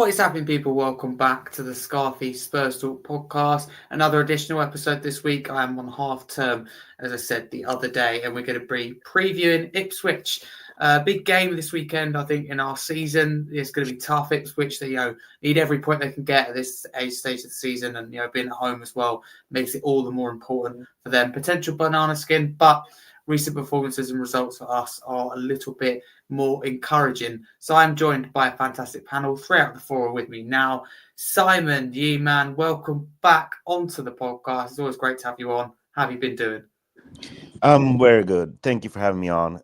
What is happening, people? Welcome back to the Scarfe Spurs Talk podcast. Another additional episode this week. I am on half term, as I said the other day, and we're going to be previewing Ipswich. Big game this weekend, I think, in our season. It's going to be tough. Ipswich, they need every point they can get at this stage of the season, and being at home as well makes it all the more important for them. Potential banana skin, but recent performances and results for us are a little bit more encouraging. So I'm joined by a fantastic panel. 3 out of the 4 are with me now. Simon Yemane, welcome back onto the podcast. It's always great to have you on. How have you been doing? I'm very good. Thank you for having me on.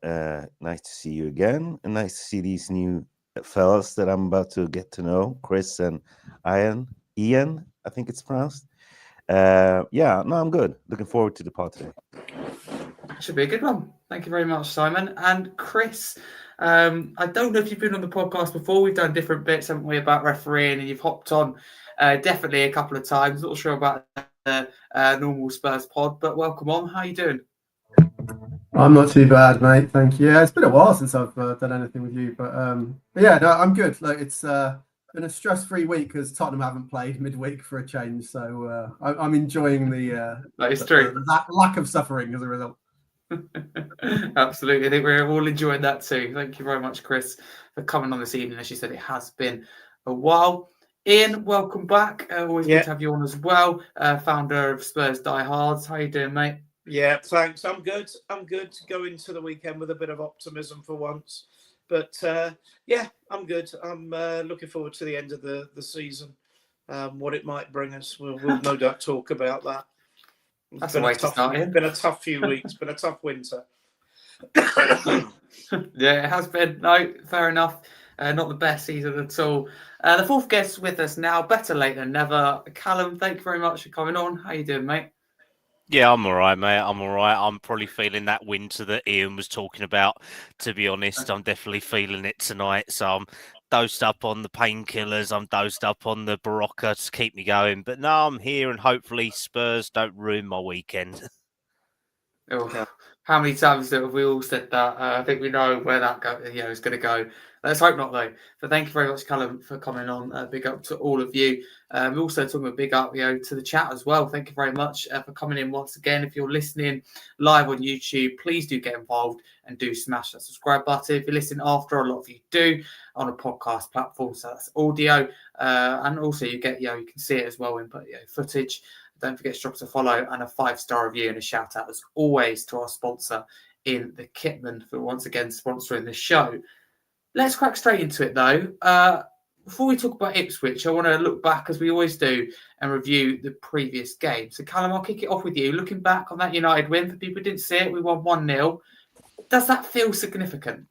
Nice to see you again, and nice to see these new fellas that I'm about to get to know, Chris and Ian, I think it's pronounced. I'm good. Looking forward to the pod today. Should be a good one. Thank you very much, Simon. And Chris, I don't know if you've been on the podcast before. We've done different bits, haven't we, about refereeing, and you've hopped on definitely a couple of times. Not sure about the normal Spurs pod, but welcome on. How are you doing? I'm not too bad, mate. Thank you. Yeah, it's been a while since I've done anything with you, but yeah, no, I'm good. Like it's been a stress-free week because Tottenham haven't played midweek for a change, so I'm enjoying the lack of suffering as a result. Absolutely. I think we're all enjoying that too. Thank you very much, Chris, for coming on this evening. As you said, it has been a while. Ian, welcome back. Always good to have you on as well. Founder of Spurs Diehards. How you doing, mate? Yeah, thanks. I'm good. I'm good to go into the weekend with a bit of optimism for once. But yeah, I'm good. I'm looking forward to the end of the season. What it might bring us. We'll no doubt talk about that. That's a way to start. It's been a tough few weeks. Been a tough winter. Yeah, it has been. No, fair enough. Not the best season at all. The fourth guest with us now. Better late than never. Kallum, thank you very much for coming on. How you doing, mate? Yeah, I'm all right, mate. I'm all right. I'm probably feeling that winter that Ian was talking about. To be honest, I'm definitely feeling it tonight. So I'm dosed up on the painkillers. I'm dosed up on the Barocca to keep me going. But no, I'm here, and hopefully Spurs don't ruin my weekend. Oh, how many times have we all said that? I think we know where that is going to go. Let's hope not, though. So thank you very much, Kallum, for coming on. Big up to all of you. We're also talking a big up, to the chat as well. Thank you very much for coming in once again. If you're listening live on YouTube, please do get involved and do smash that subscribe button. If you're listening after, a lot of you do on a podcast platform, so that's audio, and also you get, you can see it as well in footage. Don't forget to drop us a follow and a 5-star review and a shout out as always to our sponsor in the Kitman for once again sponsoring the show. Let's crack straight into it though. Before we talk about Ipswich, I want to look back as we always do and review the previous game. So Kallum, I'll kick it off with you. Looking back on that United win, for people who didn't see it, we won 1-0. Does that feel significant?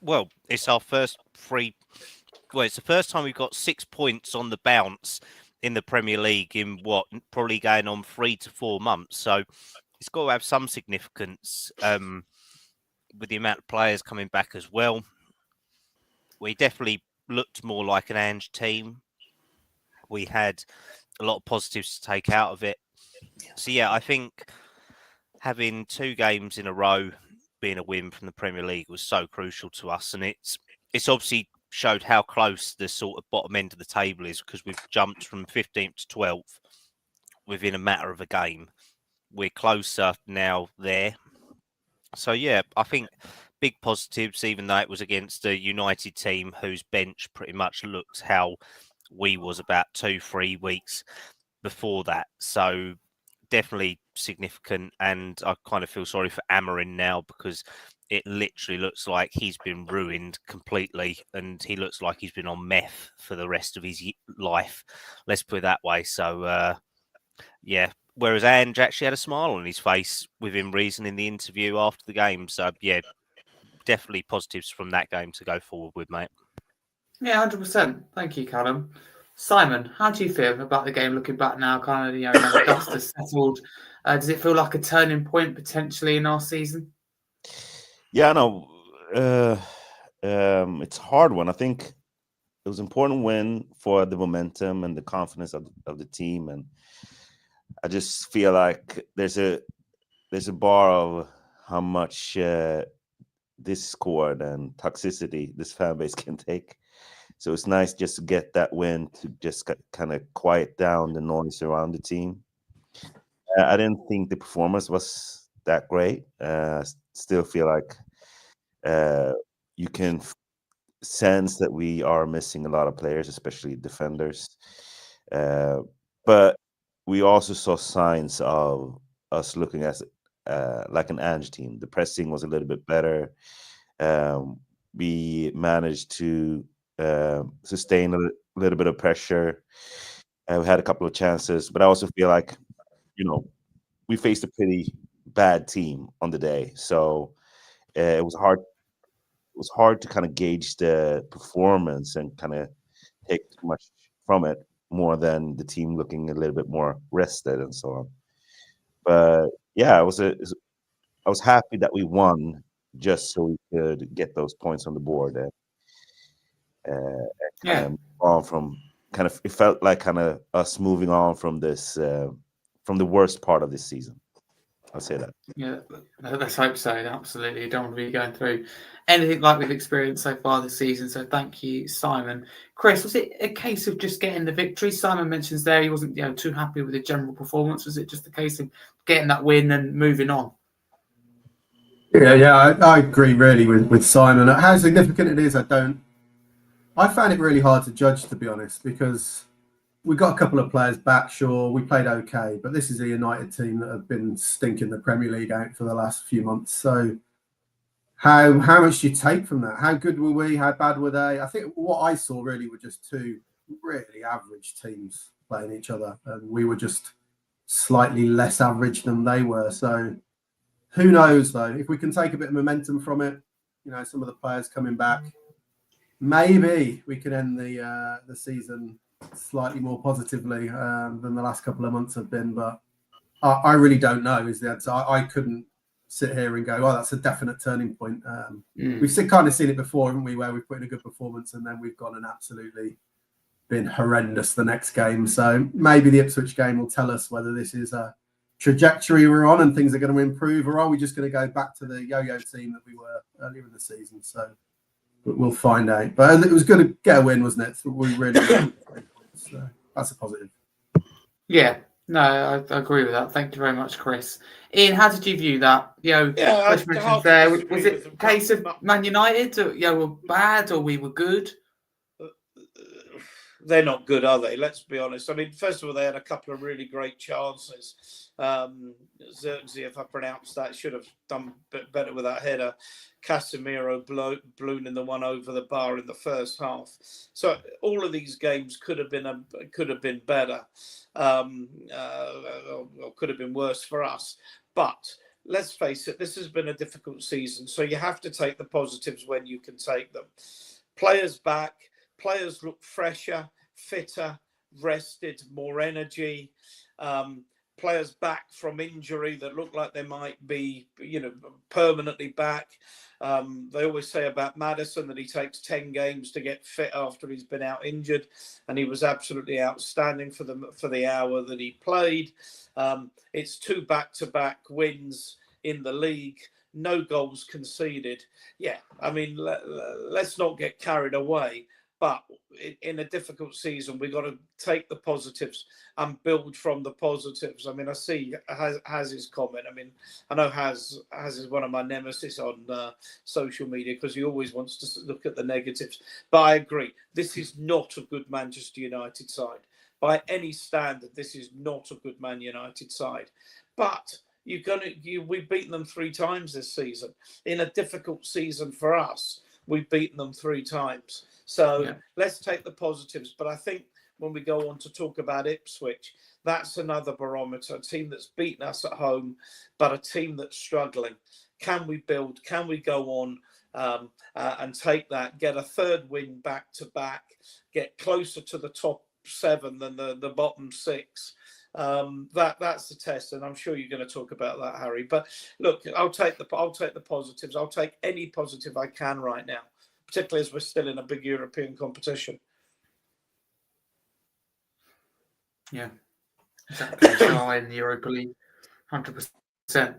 Well, it's our first it's the first time we've got 6 points on the bounce in the Premier League in probably going on 3 to 4 months. So it's got to have some significance with the amount of players coming back as well. We definitely looked more like an Ange team. We had a lot of positives to take out of it. So yeah, I think having 2 games in a row being a win from the Premier League was so crucial to us, and it's obviously showed how close the sort of bottom end of the table is, because we've jumped from 15th to 12th within a matter of a game. We're closer now there. So yeah, I think big positives, even though it was against a United team whose bench pretty much looks how we was about 2-3 weeks before that. So definitely significant, and I kind of feel sorry for Amarin now, because it literally looks like he's been ruined completely, and he looks like he's been on meth for the rest of his life. Let's put it that way. So, yeah. Whereas Ange actually had a smile on his face within reason in the interview after the game. So, yeah, definitely positives from that game to go forward with, mate. Yeah, 100%. Thank you, Kallum. Simon, how do you feel about the game looking back now? Kind of, now the dust has settled. Does it feel like a turning point potentially in our season? Yeah, no, it's a hard one. I think it was an important win for the momentum and the confidence of the team, and I just feel like there's a bar of how much discord and toxicity this fan base can take. So it's nice just to get that win to just kind of quiet down the noise around the team. I didn't think the performance was that great. Still feel like you can sense that we are missing a lot of players, especially defenders. But we also saw signs of us looking as like an Ange team. The pressing was a little bit better. We managed to sustain a little bit of pressure. We had a couple of chances, but I also feel like, we faced a pretty bad team on the day, so it was hard. It was hard to kind of gauge the performance and kind of take too much from it, more than the team looking a little bit more rested and so on. But yeah, I was happy that we won, just so we could get those points on the board and kind Yeah. of move on from it felt like kind of us moving on from this from the worst part of this season. I'll say that. Yeah, let's hope so. Absolutely. Don't want to be going through anything like we've experienced so far this season. So thank you, Simon. Chris, was it a case of just getting the victory? Simon mentions there he wasn't too happy with the general performance. Was it just a case of getting that win and moving on? Yeah, I agree really with Simon. How significant it is, I found it really hard to judge, to be honest, because we got a couple of players back. Sure, we played okay, but this is a United team that have been stinking the Premier League out for the last few months. So how much do you take from that? How good were we? How bad were they? I think what I saw really were just two really average teams playing each other, and we were just slightly less average than they were. So who knows, though? If we can take a bit of momentum from it, some of the players coming back, maybe we can end the season slightly more positively than the last couple of months have been. But I really don't know is the answer. I couldn't sit here and go, oh, that's a definite turning point. We've kind of seen it before, haven't we, where we've put in a good performance and then we've gone and absolutely been horrendous the next game. So maybe the Ipswich game will tell us whether this is a trajectory we're on and things are going to improve, or are we just going to go back to the yo-yo team that we were earlier in the season? So we'll find out. But it was good to get a win, wasn't it? We really so that's a positive. Yeah, no, I agree with that. Thank you very much, Chris. Ian, how did you view that? Chris mentioned there, was it a case of Man United, or were bad, or we were good? They're not good, are they? Let's be honest. I mean, first of all, they had a couple of really great chances. Xerxes, if I pronounced that, should have done a bit better with that header. Casemiro ballooning the one over the bar in the first half. So all of these games could have been better, or could have been worse for us. But let's face it, this has been a difficult season. So you have to take the positives when you can take them. Players back. Players look fresher, fitter, rested, more energy. Players back from injury that look like they might be, permanently back. They always say about Maddison that he takes 10 games to get fit after he's been out injured, and he was absolutely outstanding for the hour that he played. It's 2 back-to-back wins in the league. No goals conceded. Yeah, I mean, let's not get carried away. But in a difficult season, we've got to take the positives and build from the positives. I mean, I see Haz's comment. I mean, I know Haz is one of my nemesis on social media because he always wants to look at the negatives. But I agree. This is not a good Manchester United side. By any standard, this is not a good Man United side. But we've beaten them 3 times this season. In a difficult season for us, we've beaten them 3 times. So let's take the positives. But I think when we go on to talk about Ipswich, that's another barometer, a team that's beaten us at home, but a team that's struggling. Can we build? Can we go on and take that, get a 3rd win back-to-back, get closer to the top 7 than the bottom 6? That's the test, and I'm sure you're going to talk about that, Harry. But look, I'll take the positives. I'll take any positive I can right now, particularly as we're still in a big European competition. Yeah, exactly. So in the Europa League, 100%.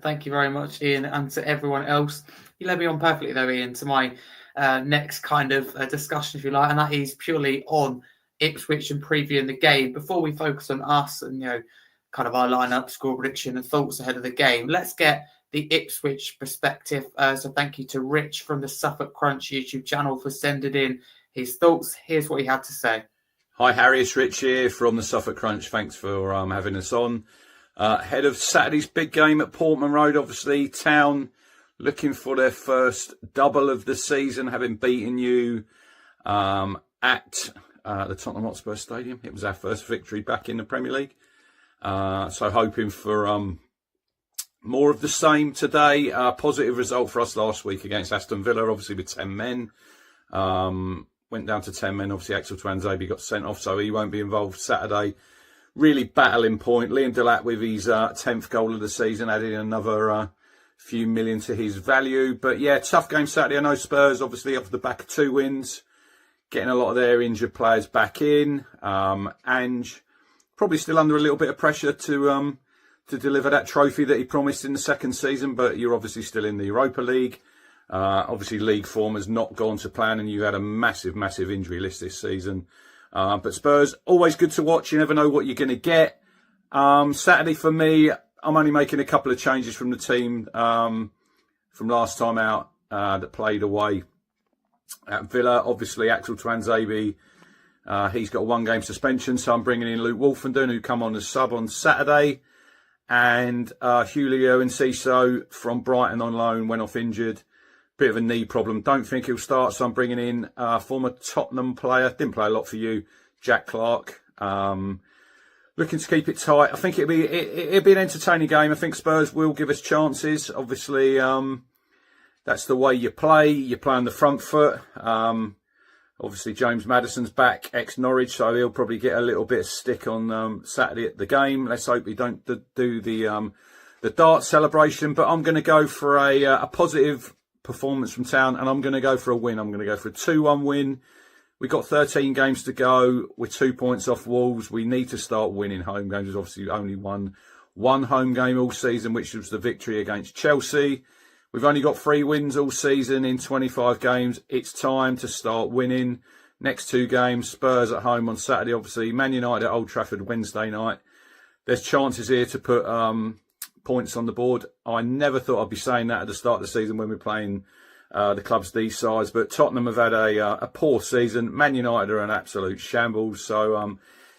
Thank you very much, Ian, and to everyone else. You led me on perfectly, though, Ian, to my next kind of discussion, if you like, and that is purely on Ipswich and previewing the game. Before we focus on us and, kind of our lineup, score prediction and thoughts ahead of the game, let's get the Ipswich perspective. So thank you to Rich from the Suffolk Crunch YouTube channel for sending in his thoughts. Here's what he had to say. Hi Harry, it's Rich here from the Suffolk Crunch. Thanks for having us on. Ahead of Saturday's big game at Portman Road, obviously, Town looking for their first double of the season, having beaten you at the Tottenham Hotspur Stadium. It was our first victory back in the Premier League. So hoping for more of the same today. Positive result for us last week against Aston Villa, obviously with 10 men. Went down to 10 men. Obviously, Axel Twanzebe got sent off, so he won't be involved Saturday. Really battling point. Liam Delap with his 10th goal of the season, adding another few million to his value. But yeah, tough game Saturday. I know Spurs, obviously, off the back of 2 wins, getting a lot of their injured players back in. Ange probably still under a little bit of pressure to deliver that trophy that he promised in the second season, but you're obviously still in the Europa League. Obviously, league form has not gone to plan, and you had a massive, massive injury list this season. But Spurs, always good to watch. You never know what you're going to get. Saturday for me, I'm only making a couple of changes from the team from last time out that played away at Villa. Obviously, Axel Twanzebe, he's got a 1-game suspension, so I'm bringing in Luke Wolfenden, who come on as sub on Saturday. And Julio Enciso from Brighton on loan went off injured. Bit of a knee problem. Don't think he'll start, so I'm bringing in former Tottenham player. Didn't play a lot for you, Jack Clark. Looking to keep it tight. I think it'll be an entertaining game. I think Spurs will give us chances. Obviously, that's the way you play. You play on the front foot. Obviously, James Maddison's back, ex-Norwich, so he'll probably get a little bit of stick on Saturday at the game. Let's hope he don't do the dart celebration. But I'm going to go for a positive performance from Town, and I'm going to go for a win. I'm going to go for a 2-1 win. We've got 13 games to go. We're 2 points off Wolves. We need to start winning home games. There's obviously only won one home game all season, which was the victory against Chelsea. We've only got 3 wins all season in 25 games. It's time to start winning. Next 2 games, Spurs at home on Saturday, obviously. Man United at Old Trafford Wednesday night. There's chances here to put points on the board. I never thought I'd be saying that at the start of the season when we're playing the clubs these sides, but Tottenham have had a poor season. Man United are an absolute shambles. So,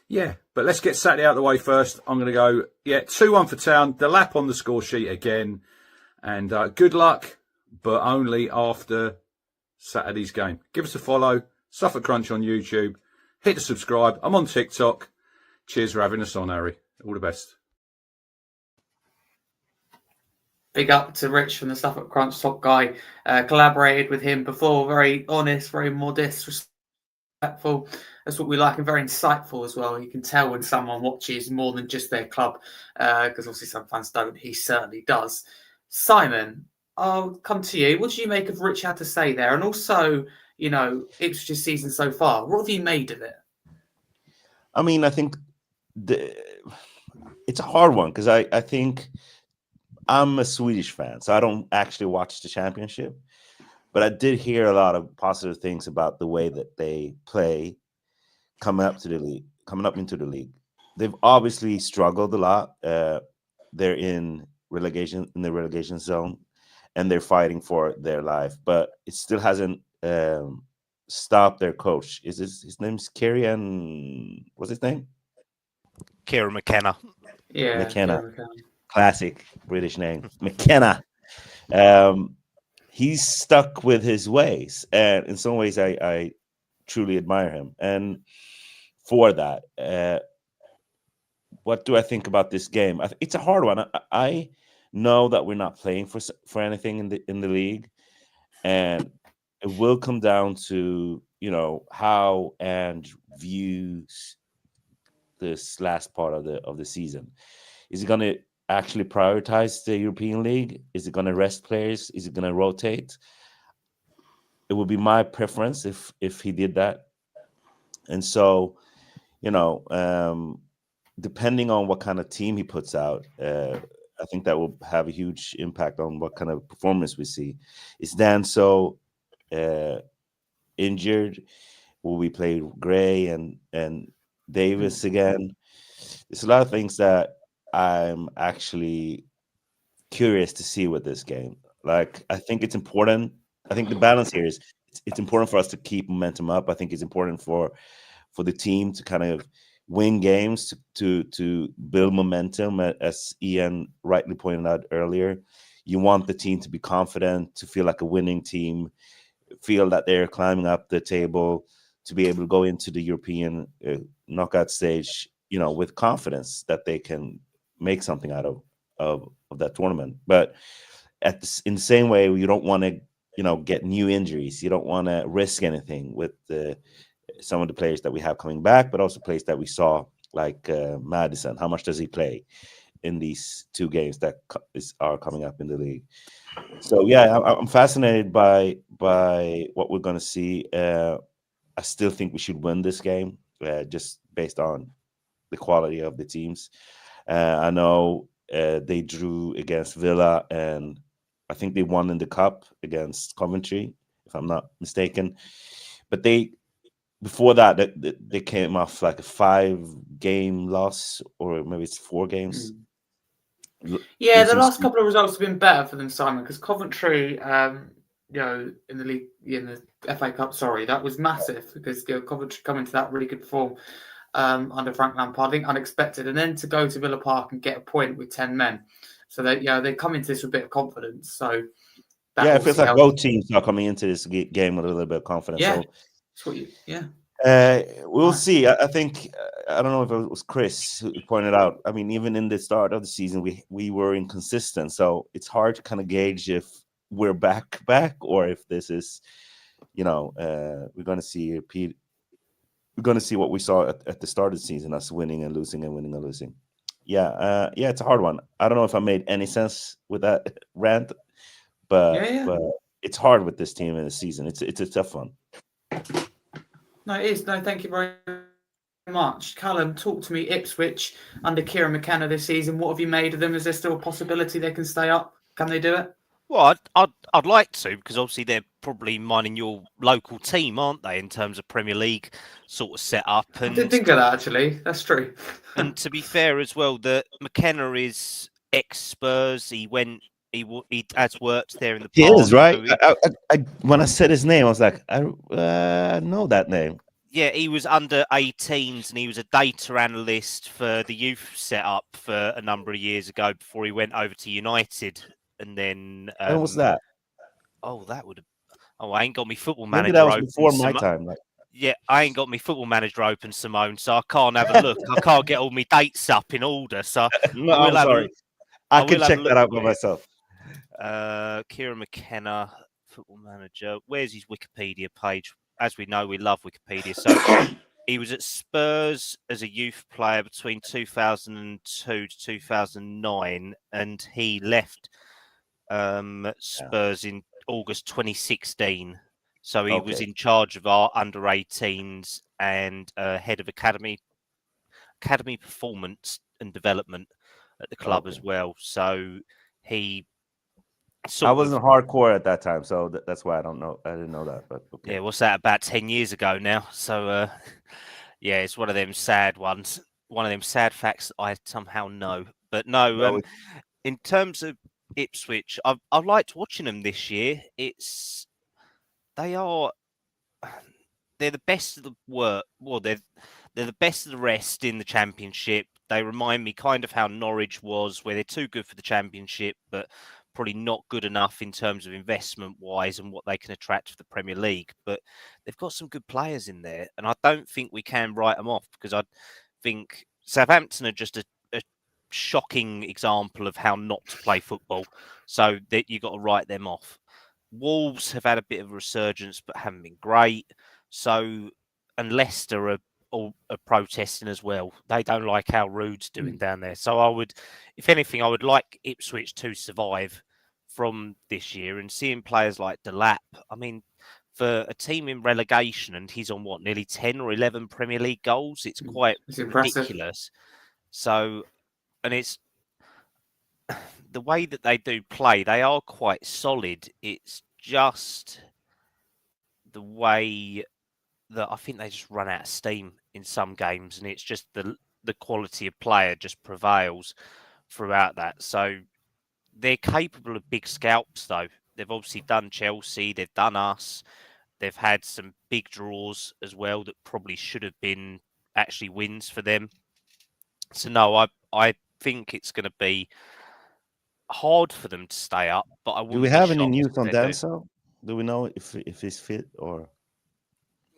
yeah, but let's get Saturday out of the way first. I'm going to go, 2-1 for Town. Delap on the score sheet again. And good luck, but only after Saturday's game. Give us a follow. Suffolk Crunch on YouTube. Hit the subscribe. I'm on TikTok. Cheers for having us on, Harry. All the best. Big up to Rich from the Suffolk Crunch, top guy. Collaborated with him before. Very honest, very modest, respectful. That's what we like, and very insightful as well. You can tell when someone watches more than just their club, because obviously some fans don't. He certainly does. Simon, I'll come to you. What do you make of Rich had to say there? And also, Ipswich's season so far. What have you made of it? I mean, I think it's a hard one because I think I'm a Swedish fan, so I don't actually watch the championship. But I did hear a lot of positive things about the way that they play coming up into the league. They've obviously struggled a lot. They're in the relegation zone, and they're fighting for their life. But it still hasn't stopped their coach. His name's Kerry, and what's his name? Kieran McKenna. Yeah, McKenna. Classic British name, McKenna. He's stuck with his ways, and in some ways, I truly admire him. And for that, what do I think about this game? It's a hard one. I know that we're not playing for anything in the league, and it will come down to how Ange views this last part of the season. Is he going to actually prioritize the European League? Is it going to rest players? Is it going to rotate? It would be my preference if he did that. And so, depending on what kind of team he puts out, I think that will have a huge impact on what kind of performance we see. Is Danso injured? Will we play Gray and Davis again? There's a lot of things that I'm actually curious to see with this game. Like, I think it's important. I think the balance here is it's important for us to keep momentum up. I think it's important for the team to kind of win games to build momentum. As Ian rightly pointed out earlier, you want the team to be confident, to feel like a winning team, feel that they're climbing up the table, to be able to go into the European knockout stage, with confidence that they can make something out of that tournament. But in the same way, you don't want to, get new injuries. You don't want to risk anything with some of the players that we have coming back, but also players that we saw, like Madison. How much does he play in these 2 games that are coming up in the league? So yeah, I'm fascinated by what we're going to see. I still think we should win this game, just based on the quality of the teams. I know they drew against Villa, and I think they won in the cup against Coventry, if I'm not mistaken. But before that, they came off like a 5-game loss, or maybe it's 4 games. Yeah, the last couple of results have been better for them, Simon, because Coventry, in the league, in the FA Cup, that was massive, because Coventry coming to that really good form under Frank Lampard, I think unexpected, and then to go to Villa Park and get a point with 10 men, so they come into this with a bit of confidence. So that it feels like both teams are coming into this game with a little bit of confidence. Yeah, so that's what we'll see. I think I don't know if it was Chris who pointed out. I mean, even in the start of the season, we were inconsistent, so it's hard to kind of gauge if we're back, or if this is, we're going to see repeat. We're going to see what we saw at the start of the season: us winning and losing and winning and losing. Yeah, it's a hard one. I don't know if I made any sense with that rant, but it's hard with this team in the season. It's a tough one. No, it is. No, thank you very much. Kallum, talk to me. Ipswich under Kieran McKenna this season. What have you made of them? Is there still a possibility they can stay up? Can they do it? Well, I'd like to, because obviously they're probably minding your local team, aren't they, in terms of Premier League sort of setup. And I didn't think of that, actually. That's true. And to be fair as well, that McKenna is ex-Spurs. He has worked there in the past. He is, right? So when I said his name, I was like, I know that name. Yeah, he was under 18s, and he was a data analyst for the youth setup for a number of years ago before he went over to United. And then when was that? Oh, that would have. Oh, I ain't got me football Maybe manager. That was open, before my time. Yeah, I ain't got me football manager open, Simone, so I can't have a look. I can't get all my dates up in order. So no, I'm sorry. I can check that out by myself. Kieran McKenna, football manager. Where's his Wikipedia page? As we know, we love Wikipedia. So he was at Spurs as a youth player between 2002 to 2009, and he left Spurs in August 2016. So he was in charge of our under 18s and head of academy performance and development at the club as well. So he I wasn't hardcore at that time, so that's why I didn't know that. But yeah, what's that? About 10 years ago now. So yeah, it's one of them sad ones. One of them sad facts that I somehow know. But no, in terms of Ipswich, I've liked watching them this year. They're the best of the work. Well, they're the best of the rest in the Championship. They remind me kind of how Norwich was, where they're too good for the Championship, but probably not good enough in terms of investment-wise and what they can attract for the Premier League. But they've got some good players in there, and I don't think we can write them off, because I think Southampton are just a shocking example of how not to play football. So that you've got to write them off. Wolves have had a bit of a resurgence, but haven't been great. So, and Leicester are protesting as well. They don't like how Rude's doing down there. So if anything, I would like Ipswich to survive from this year, and seeing players like Delap. I mean, for a team in relegation, and he's on nearly 10 or 11 Premier League goals. It's quite ridiculous. So, and it's the way that they do play, they are quite solid. It's just the way that I think they just run out of steam in some games, and it's just the quality of player just prevails throughout that. So they're capable of big scalps, though. They've obviously done Chelsea, they've done us, they've had some big draws as well that probably should have been actually wins for them. So no, I think it's going to be hard for them to stay up, but I Do we wouldn't be have any shocked news if on they do. Denzel? Do we know if he's fit or?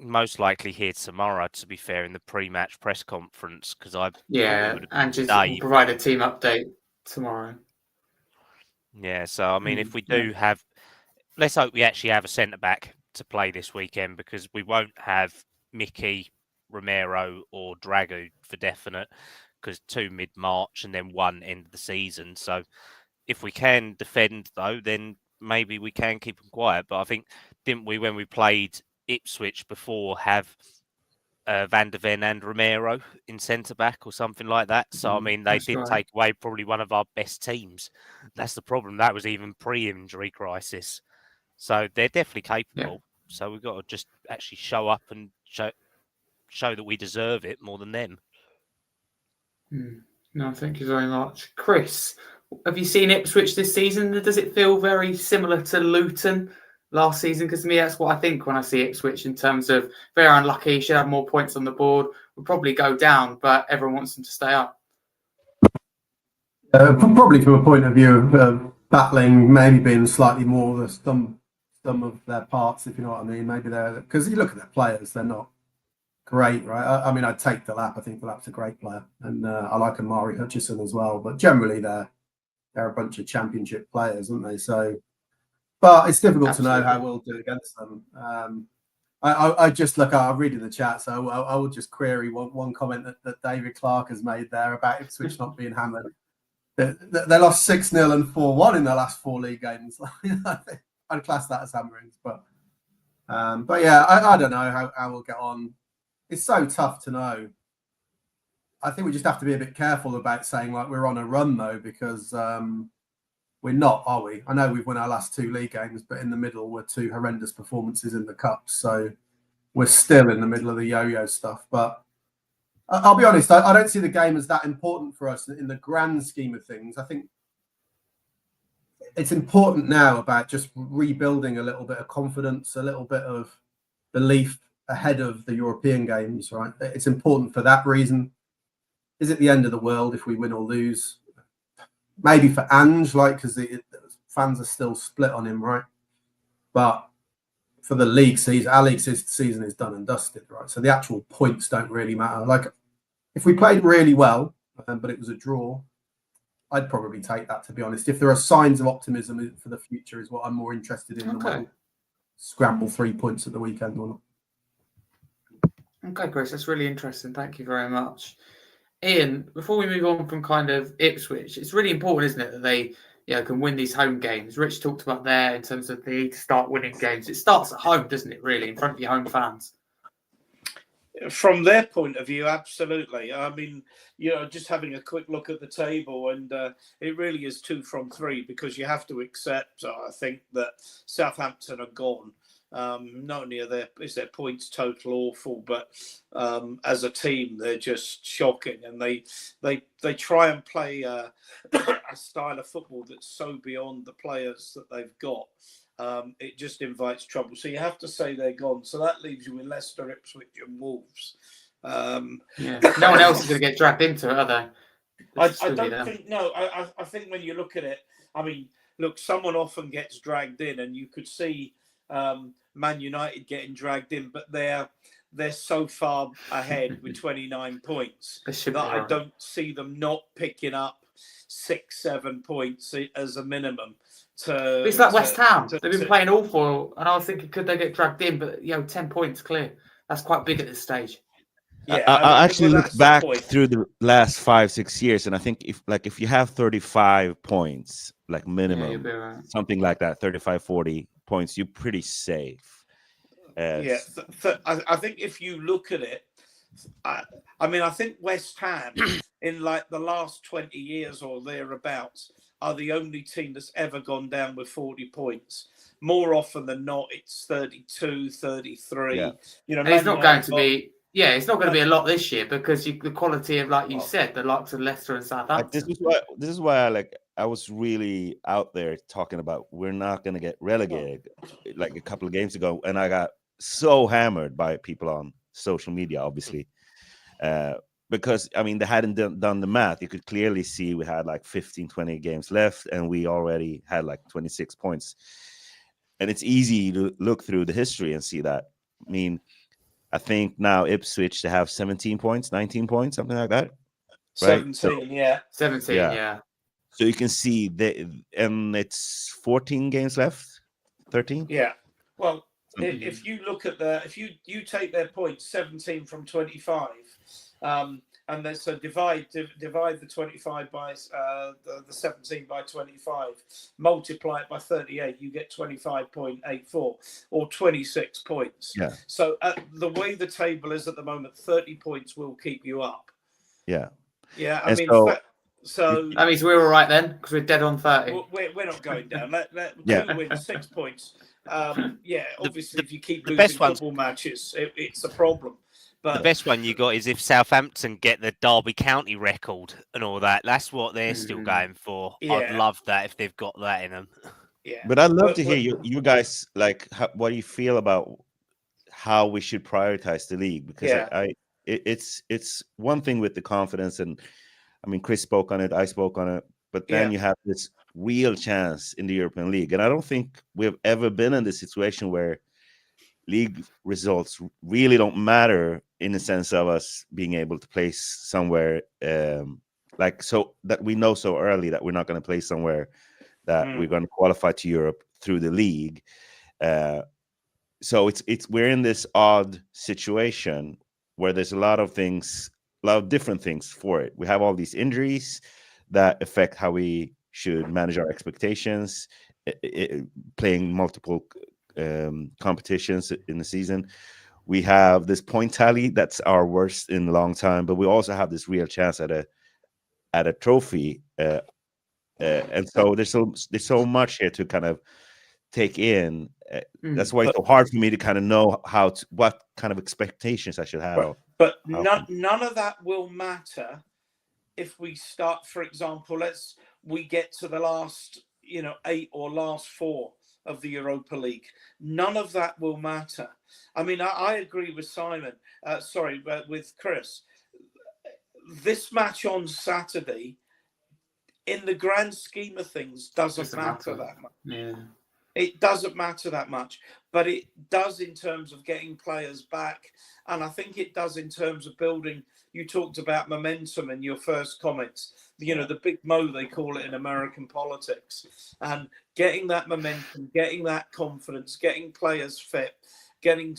Most likely here tomorrow, to be fair, in the pre-match press conference, because I thought it Yeah, would have and been just will today. provide a team update tomorrow. Yeah, so I mean, if we Yeah. do have, let's hope we actually have a centre back to play this weekend, because we won't have Mickey, Romero, or Dragu for definite, because 2 mid-March and then 1 end of the season. So if we can defend, though, then maybe we can keep them quiet. But I think, didn't we, when we played Ipswich before, have Van der Ven and Romero in centre back or something like that? So I mean, they That's did right. take away probably one of our best teams. That's the problem. That was even pre-injury crisis. So they're definitely capable. So we've got to just actually show up and show that we deserve it more than them. No, thank you very much. Chris, have you seen Ipswich this season? Does it feel very similar to Luton last season? Because to me, that's what I think when I see Ipswich, in terms of very unlucky, should have more points on the board, will probably go down, but everyone wants them to stay up. Probably from a point of view of battling, maybe being slightly more the stum of their parts, if you know what I mean. Maybe they're, because you look at their players, they're not great, right? I mean, I'd take Delap. I think Delap's a great player, and I like Amari Hutchison as well. But generally, they're a bunch of championship players, aren't they? So, but it's difficult to know how we'll do against them. I just look. I'm reading the chat, so I will just query one comment that David Clark has made there about Ipswich not being hammered. They lost 6-0 and 4-1 in their last 4 league games. I'd class that as hammerings, but yeah, I don't know how we'll get on. It's so tough to know. I think we just have to be a bit careful about saying like we're on a run, though, because we're not, are we? I know we've won our last 2 league games, but in the middle were 2 horrendous performances in the cups, so we're still in the middle of the yo-yo stuff. But I'll be honest, I don't see the game as that important for us in the grand scheme of things. I think it's important now about just rebuilding a little bit of confidence, a little bit of belief ahead of the European games, right? It's important for that reason. Is it the end of the world if we win or lose? Maybe for Ange, like, because the fans are still split on him, right? But for the league season, our league season is done and dusted, right? So the actual points don't really matter. Like, if we played really well, but it was a draw, I'd probably take that, to be honest. If there are signs of optimism for the future, is what I'm more interested in than whether we scramble 3 points at the weekend or not. Okay, Chris, that's really interesting. Thank you very much. Ian, before we move on from kind of Ipswich, it's really important, isn't it, that they can win these home games? Rich talked about there in terms of the need to start winning games. It starts at home, doesn't it, really, in front of your home fans? From their point of view, absolutely. I mean, just having a quick look at the table, and it really is 2 from 3, because you have to accept, I think, that Southampton are gone. Not only is their points total awful, but as a team they're just shocking, and they try and play a style of football that's so beyond the players that they've got. It just invites trouble. So you have to say they're gone. So that leaves you with Leicester, Ipswich, and Wolves. No one else is going to get dragged into it, are they? I don't think. No, I think when you look at it, I mean, look, someone often gets dragged in, and you could see Man United getting dragged in, but they're so far ahead with 29 points that I don't see them not picking up 6-7 points as a minimum. It's like West Ham. They've been playing awful, and I was thinking, could they get dragged in? But 10 points clear. That's quite big at this stage. Yeah, I actually looked back through the last 5-6 years, and I think if you have 35 points, like minimum, something like that, 35-40 points, you're pretty safe. I think if you look at it, I mean, I think West Ham in like the last 20 years or thereabouts are the only team that's ever gone down with 40 points. More often than not, it's 32, 33. Yeah. You know, And it's Man not going United to be. Yeah, it's not going to be a lot this year because the quality of, like you Well, said, the likes of Leicester and This Southampton. is why I was really out there talking about we're not going to get relegated like a couple of games ago, and I got so hammered by people on social media, obviously, because I mean they hadn't done the math. You could clearly see we had like 15, 20 games left, and we already had like 26 points. And it's easy to look through the history and see that. I mean, I think now Ipswich to have 17 points, 19 points, something like that. Right? 17, yeah. 17, yeah. So you can see that, and it's 14 games left, 13. Yeah. Well, if you look at if you take their points, 17 from 25, and then so divide the 25 by the 17 by 25, multiply it by 38, you get 25.84 or 26 points. Yeah. So the way the table is at the moment, 30 points will keep you up. Yeah. Yeah. I And mean, so That means we're all right then because we're dead on 30. we're not going down. Yeah. 2 wins, 6 points. Yeah, obviously, if you keep the losing best ones- football matches, it's a problem. But The best one you got is if Southampton get the Derby County record and all that. That's what they're still going for. I'd Yeah. love that if they've got that in them. yeah, But I'd love to hear you guys like what do you feel about how we should prioritize the league, because Yeah. it's one thing with the confidence, and I mean Chris spoke on it, I spoke on it, but then you have this real chance in the European League, and I don't think we've ever been in this situation where league results really don't matter in the sense of us being able to place somewhere like so that we know so early that we're not going to play somewhere that we're going to qualify to Europe through the league. So we're in this odd situation where there's a lot of different things for it. We have all these injuries that affect how we should manage our expectations, playing multiple competitions in the season. We have this point tally that's our worst in a long time, but we also have this real chance at a trophy, and so there's so much here to kind of take in. That's why it's so hard for me to kind of know what kind of expectations I should have. But none of that will matter if we start, for example, we get to the last 8 or last 4 of the Europa League. None of that will matter. I mean, I agree with Simon. With Chris. This match on Saturday, in the grand scheme of things, doesn't matter that much. Yeah. It doesn't matter that much, but it does in terms of getting players back. And I think it does in terms of building. You talked about momentum in your first comments, the big mo, they call it in American politics, and getting that momentum, getting that confidence, getting players fit, getting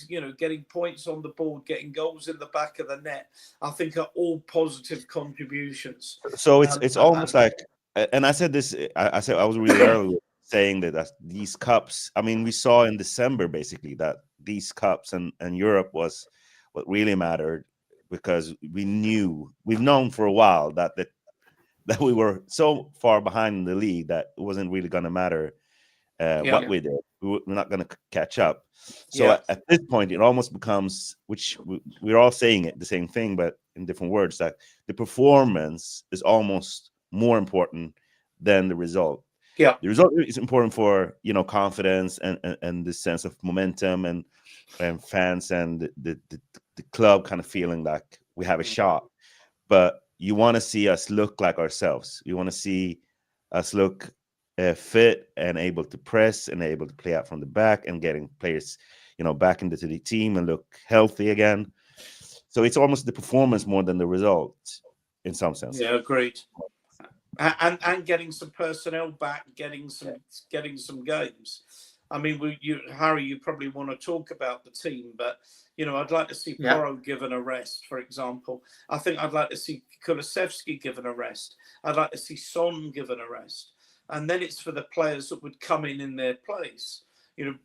points on the board, getting goals in the back of the net, I think are all positive contributions. So it's almost like, and I said this, I said I was really early saying that these cups, I mean, we saw in December basically that these cups and Europe was what really mattered, because we've known for a while that we were so far behind in the league that it wasn't really going to matter what we did. We're not going to catch up. So at this point, it almost becomes, which we're all saying it, the same thing, but in different words, that the performance is almost more important than the result. Yeah, the result is important for confidence and this sense of momentum and fans and the club kind of feeling like we have a shot. But you want to see us look like ourselves. You want to see us look fit and able to press and able to play out from the back and getting players, back into the team and look healthy again. So it's almost the performance more than the result, in some sense. Yeah, agreed. And getting some personnel back, getting some games. I mean, Harry, you probably want to talk about the team, but I'd like to see Porro given a rest, for example. I think I'd like to see Kulusevski given a rest. I'd like to see Son given a rest, and then it's for the players that would come in their place.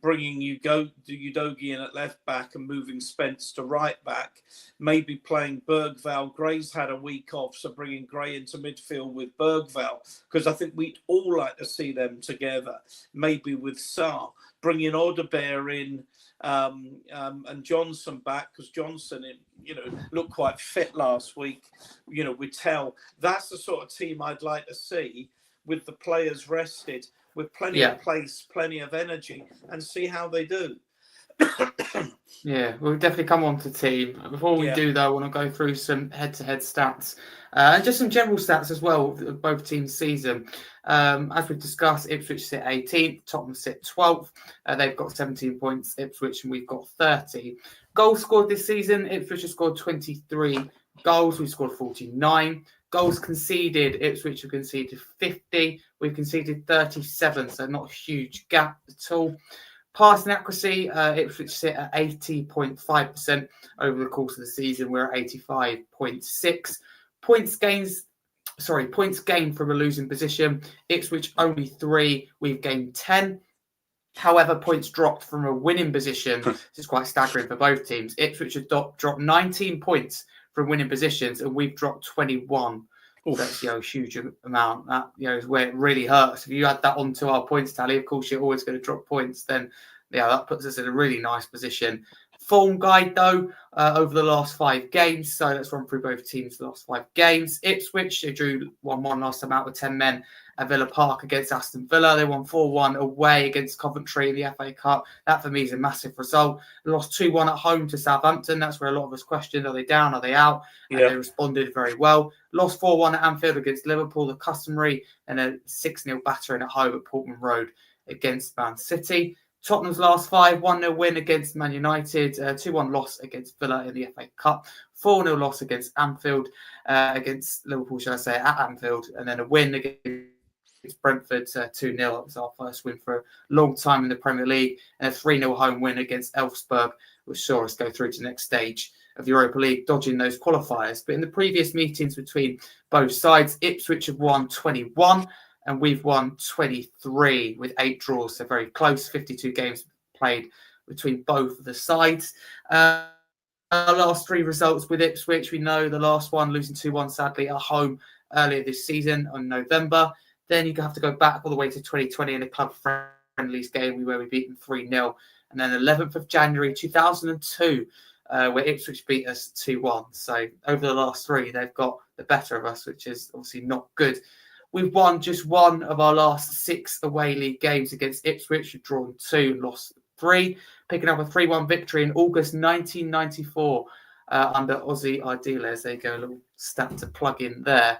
bringing Udogie in at left back and moving Spence to right back, maybe playing Bergvall. Gray's had a week off, so bringing Gray into midfield with Bergvall, because I think we'd all like to see them together, maybe with Sarr, bringing Odebear in and Johnson back, because Johnson, looked quite fit last week, with Tell. That's the sort of team I'd like to see, with the players rested, with plenty of pace, plenty of energy, and see how they do. Yeah, we'll definitely come on to team. Before we do, though, I want to go through some head-to-head stats and just some general stats as well of both teams' season. As we've discussed, Ipswich sit 18th, Tottenham sit 12th. They've got 17 points, Ipswich, and we've got 30. Goals scored this season, Ipswich has scored 23 goals. We've scored 49. Goals conceded, Ipswich have conceded 50. We've conceded 37, so not a huge gap at all. Passing accuracy, Ipswich sit at 80.5% over the course of the season. We're at 85.6. Points gained from a losing position. Ipswich only 3. We've gained 10. However, points dropped from a winning position. This is quite staggering for both teams. Ipswich have dropped 19 points from winning positions, and we've dropped 21. That's a huge amount. That is where it really hurts. If you add that onto our points tally, of course you're always going to drop points. Then that puts us in a really nice position. Form guide though, over the last 5 games. So let's run through both teams' last 5 games. Ipswich, they drew 1-1 last time out with 10 men at Villa Park against Aston Villa. They won 4-1 away against Coventry in the FA Cup. That for me is a massive result. They lost 2-1 at home to Southampton. That's where a lot of us questioned, are they down, are they out? And they responded very well. Lost 4-1 at Anfield against Liverpool, the customary, and a 6-0 battering at home at Portman Road against Man City. Tottenham's last 5, 1-0 win against Man United, 2-1 loss against Villa in the FA Cup, 4-0 loss against Anfield, against Liverpool, should I say, at Anfield, and then a win against Brentford, 2-0. It was our first win for a long time in the Premier League, and a 3-0 home win against Elfsborg, which saw us go through to the next stage of Europa League, dodging those qualifiers. But in the previous meetings between both sides, Ipswich have won 21, and we've won 23 with 8 draws, so very close. 52 games played between both of the sides. Our last 3 results with Ipswich, we know the last one losing 2-1 sadly at home earlier this season in November. Then you have to go back all the way to 2020 in a club friendlies game where we beat them 3-0. And then 11th of January 2002, where Ipswich beat us 2-1. So over the last 3, they've got the better of us, which is obviously not good. We've won just 1 of our last 6 away league games against Ipswich. We've drawn 2, lost 3, picking up a 3-1 victory in August 1994 under Ozzy Ardiles. There you go, a little stat to plug in there.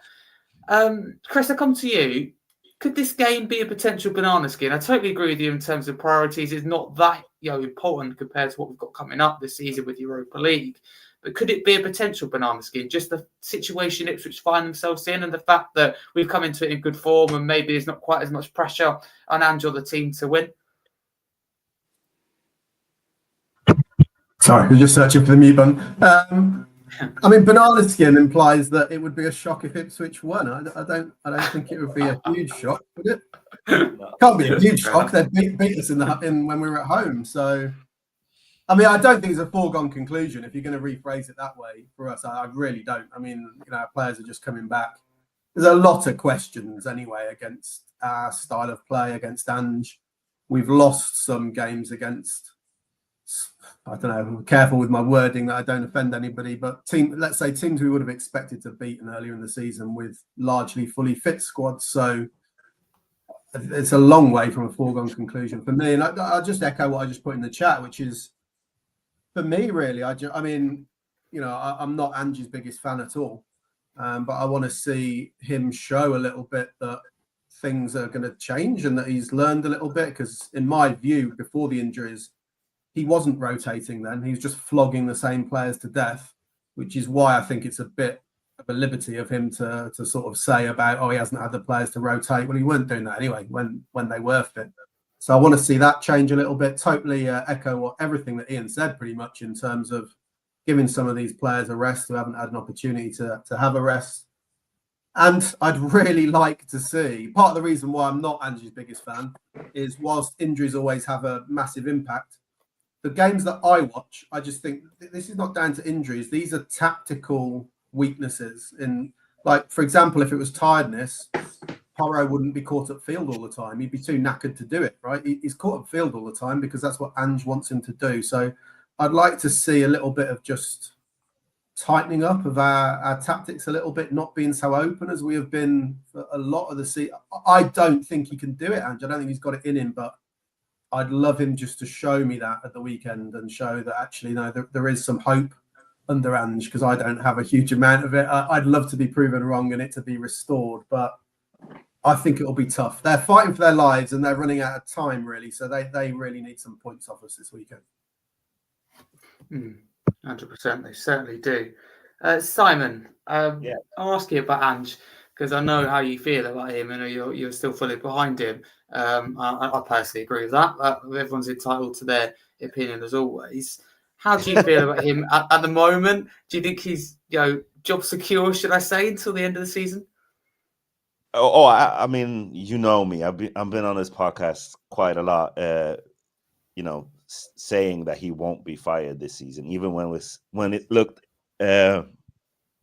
Chris, I come to you. Could this game be a potential banana skin? I totally agree with you in terms of priorities. It's not that important compared to what we've got coming up this season with Europa League. But could it be a potential banana skin? Just the situation Ipswich find themselves in, and the fact that we've come into it in good form, and maybe there's not quite as much pressure on Ange or the team to win. Sorry, we're just searching for the mute button. I mean, banana skin implies that it would be a shock if Ipswich won. I don't think it would be a huge shock, would it? Can't be a huge shock. They beat us in when we were at home. So, I mean, I don't think it's a foregone conclusion if you're going to rephrase it that way for us. I really don't. I mean, our players are just coming back. There's a lot of questions anyway against our style of play, against Ange. We've lost some games against, I don't know, I'm careful with my wording that I don't offend anybody, but let's say teams we would have expected to beat earlier in the season with largely fully fit squads. So it's a long way from a foregone conclusion for me. And I'll just echo what I just put in the chat, which is, for me, really, I mean, I'm not Ange's biggest fan at all, but I want to see him show a little bit that things are going to change and that he's learned a little bit. Because in my view, before the injuries, he wasn't rotating then. He was just flogging the same players to death, which is why I think it's a bit of a liberty of him to sort of say about, he hasn't had the players to rotate. Well, he weren't doing that anyway when they were fit. So I want to see that change a little bit. Totally echo everything that Ian said pretty much in terms of giving some of these players a rest who haven't had an opportunity to have a rest. And I'd really like to see, part of the reason why I'm not Ange's biggest fan is whilst injuries always have a massive impact, the games that I watch, I just think this is not down to injuries. These are tactical weaknesses. Like, for example, if it was tiredness, Porro wouldn't be caught up field all the time. He'd be too knackered to do it, right? He's caught up field all the time because that's what Ange wants him to do. So I'd like to see a little bit of just tightening up of our tactics a little bit, not being so open as we have been for a lot of the season. I don't think he can do it, Ange. I don't think he's got it in him, but I'd love him just to show me that at the weekend and show that actually, no, there is some hope under Ange, because I don't have a huge amount of it. I'd love to be proven wrong and it to be restored, but I think it'll be tough. They're fighting for their lives and they're running out of time, really. So they really need some points off us this weekend. 100%, they certainly do. Simon, I'll ask you about Ange, because I know how you feel about him and you're still fully behind him. I personally agree with that. Everyone's entitled to their opinion as always. How do you feel about him at the moment? Do you think he's job secure, should I say, until the end of the season? I mean, you know me. I've been on this podcast quite a lot. Saying that he won't be fired this season, even when it looked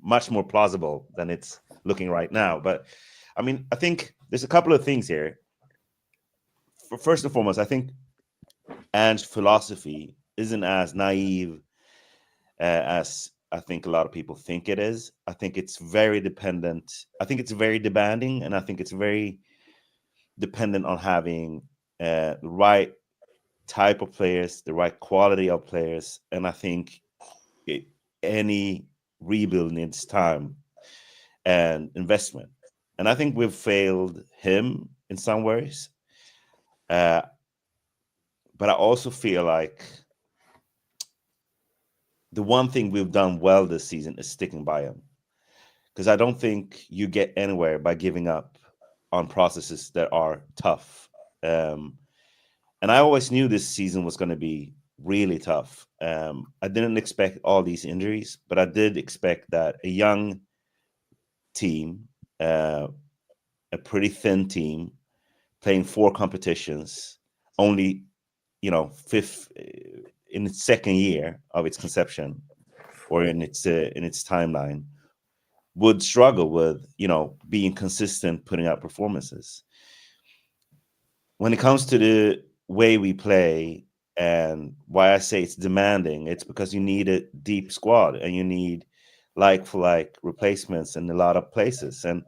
much more plausible than it's looking right now. But I mean, I think there's a couple of things here. First and foremost, I think Ange's philosophy isn't as naive as I think a lot of people think it is. I think it's very dependent. I think it's very demanding, and I think it's very dependent on having the right type of players, the right quality of players, and I think any rebuild needs time and investment. And I think we've failed him in some ways. But I also feel like the one thing we've done well this season is sticking by him. Because I don't think you get anywhere by giving up on processes that are tough. And I always knew this season was going to be really tough. I didn't expect all these injuries, but I did expect that a young team, a pretty thin team, playing 4 competitions, only, fifth in its second year of its conception, or in its timeline, would struggle with, being consistent, putting out performances. When it comes to the way we play and why I say it's demanding, it's because you need a deep squad and you need like-for-like replacements in a lot of places. And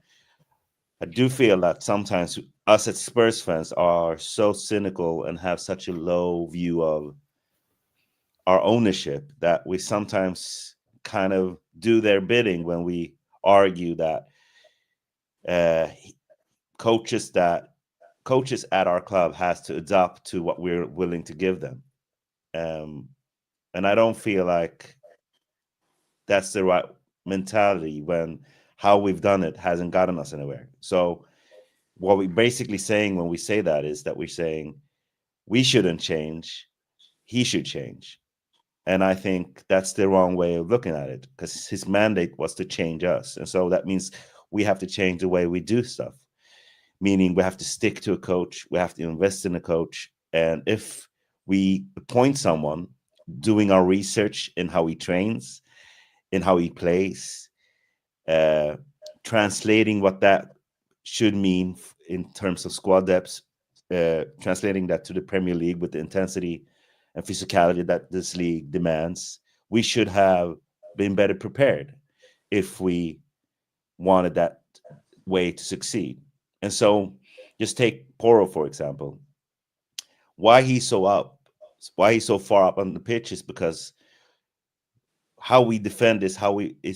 I do feel that sometimes us as Spurs fans are so cynical and have such a low view of our ownership that we sometimes kind of do their bidding when we argue that coaches at our club has to adapt to what we're willing to give them. And I don't feel like that's the right mentality when how we've done it hasn't gotten us anywhere. So what we're basically saying when we say that is that we're saying we shouldn't change, he should change. And I think that's the wrong way of looking at it, because his mandate was to change us. And so that means we have to change the way we do stuff, meaning we have to stick to a coach, we have to invest in a coach. And if we appoint someone, doing our research in how he trains, in how he plays, translating what that should mean in terms of squad depth, translating that to the Premier League with the intensity and physicality that this league demands, we should have been better prepared if we wanted that way to succeed. And so just take Porro, for example. Why he's so far up on the pitch is because how we defend is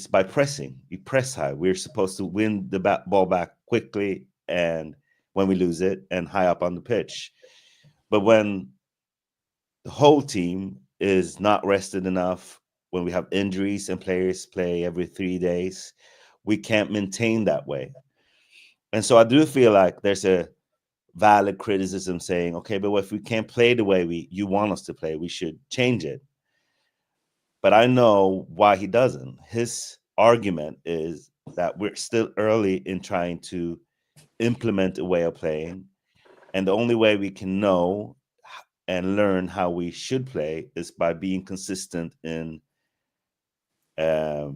by pressing. We press high. We're supposed to win the ball back quickly and when we lose it and high up on the pitch. But when the whole team is not rested enough, when we have injuries and players play every 3 days, we can't maintain that way. And so I do feel like there's a valid criticism saying, okay, but if we can't play the way you want us to play, we should change it. But I know why he doesn't. His argument is that we're still early in trying to implement a way of playing, and the only way we can know and learn how we should play is by being consistent in how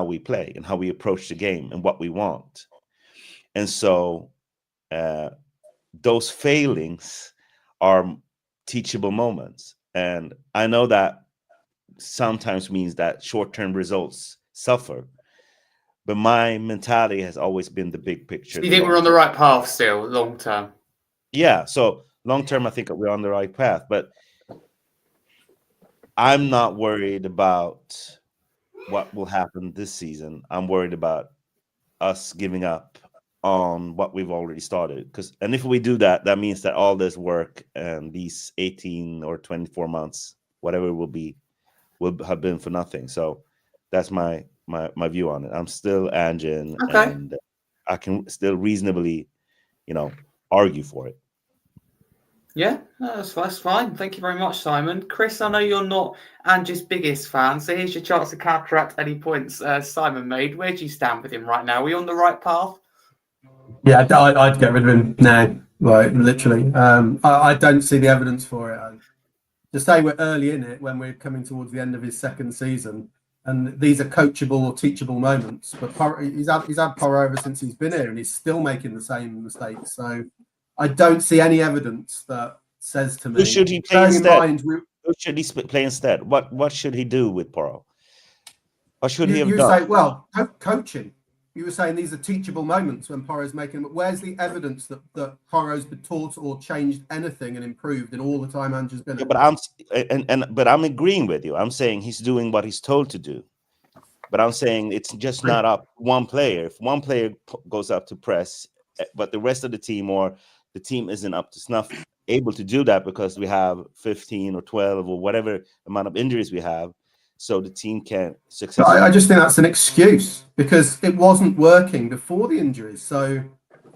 we play and how we approach the game and what we want. And so those failings are teachable moments. And I know that sometimes means that short-term results suffer, but my mentality has always been the big picture. Do you think we're on the right path still, long term? Yeah. So long term, I think we're on the right path, but I'm not worried about what will happen this season. I'm worried about us giving up on what we've already started. And if we do that, that means that all this work and these 18 or 24 months, whatever it will be, will have been for nothing. So that's my view on it. I'm still Angin, Okay. and I can still reasonably, argue for it. Yeah, no, that's fine. Thank you very much, Simon. Chris, I know you're not Angie's biggest fan, so here's your chance to counteract any points Simon made. Where do you stand with him right now? Are we on the right path? Yeah, I'd get rid of him now, like literally. I don't see the evidence for it. To say we're early in it when we're coming towards the end of his second season, and these are coachable or teachable moments. But he's had Porro ever since he's been here, and he's still making the same mistakes. So I don't see any evidence that says to me. Who should he play instead? Who should he play instead? What should he do with Porro? What should he have done? Say, well, coaching. You were saying these are teachable moments when Porro's making them. Where's the evidence that Porro's been taught or changed anything and improved in all the time Andrew's been? Yeah, but I'm agreeing with you. I'm saying he's doing what he's told to do. But I'm saying it's just not up one player. If one player goes up to press, but the rest of the team or the team isn't up to snuff, able to do that because we have 15 or 12 or whatever amount of injuries we have, so the team can't successfully. I just think that's an excuse because it wasn't working before the injuries. So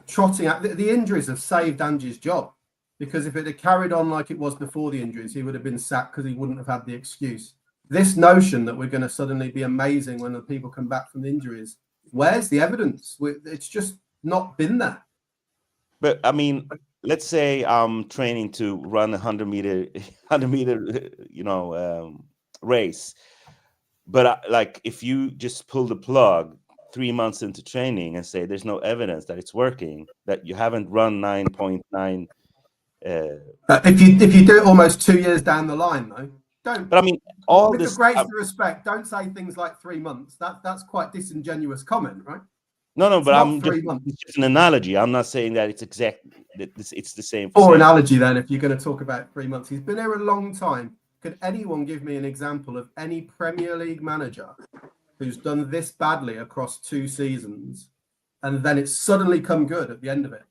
trotting out the injuries have saved Angie's job, because if it had carried on like it was before the injuries, he would have been sacked because he wouldn't have had the excuse. This notion that we're going to suddenly be amazing when the people come back from the injuries, where's the evidence? It's just not been there. But I mean, let's say I'm training to run a 100 meter, race. But like, if you just pull the plug 3 months into training and say there's no evidence that it's working, that you haven't run 9.9. If you do it almost 2 years down the line, though, don't. But I mean, with the greatest respect, don't say things like 3 months. That's quite disingenuous comment, right? No, but it's just an analogy. I'm not saying that it's it's the same. Or analogy then, if you're going to talk about 3 months. He's been here a long time. Could anyone give me an example of any Premier League manager who's done this badly across 2 seasons and then it's suddenly come good at the end of it?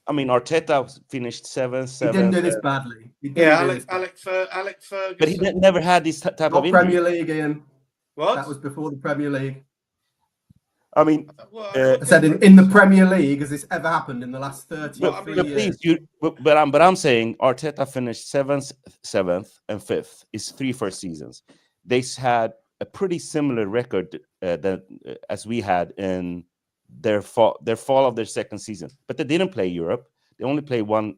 I mean, Arteta finished 7th. He didn't do this badly. Alex Ferguson. But he never had this type of injury. Premier League, Ian. What? That was before the Premier League. I mean, I said in the Premier League, has this ever happened in the last 33 years? Please, but I'm saying Arteta finished 7th, and 5th. His 3 first seasons. They had a pretty similar record as we had in their fall of their second season. But they didn't play Europe. They only play one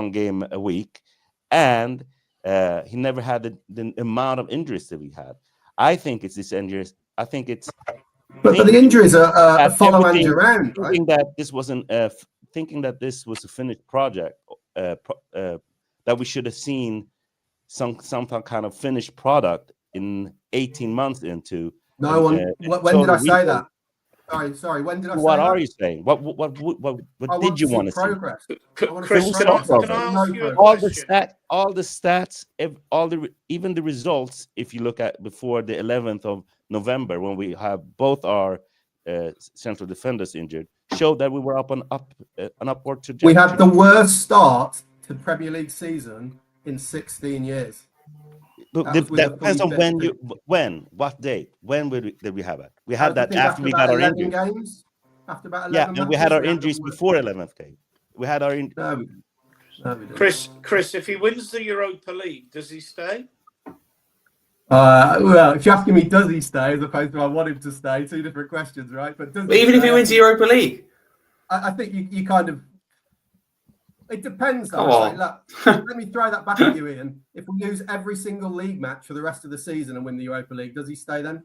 game a week, and he never had the amount of injuries that we had. I think it's this injuries. I think it's. But the injuries are follow Andrew around, right? Thinking that this was a finished project, that we should have seen some kind of finished product in 18 months into. No one. When did I say that? Sorry. When did I say that? What are you saying? What did you want to Chris, see? can I ask you a all the stats, even the results. If you look at before the 11th of November, when we have both our central defenders injured, showed that we were an upward trajectory. We had the worst start to Premier League season in 16 years. That depends on what date. When did we have it? We had that after we got our injuries. Games? After about 11 and we had our injuries before 11th game. We had our injuries. Chris, if he wins the Europa League, does he stay? Well, if you're asking me, does he stay, as opposed to I want him to stay, two different questions, right? But does he Even if he stay? wins the Europa League. I think you kind of. It depends, though. Come on. Look, let me throw that back at you, Ian. If we lose every single league match for the rest of the season and win the Europa League, does he stay then?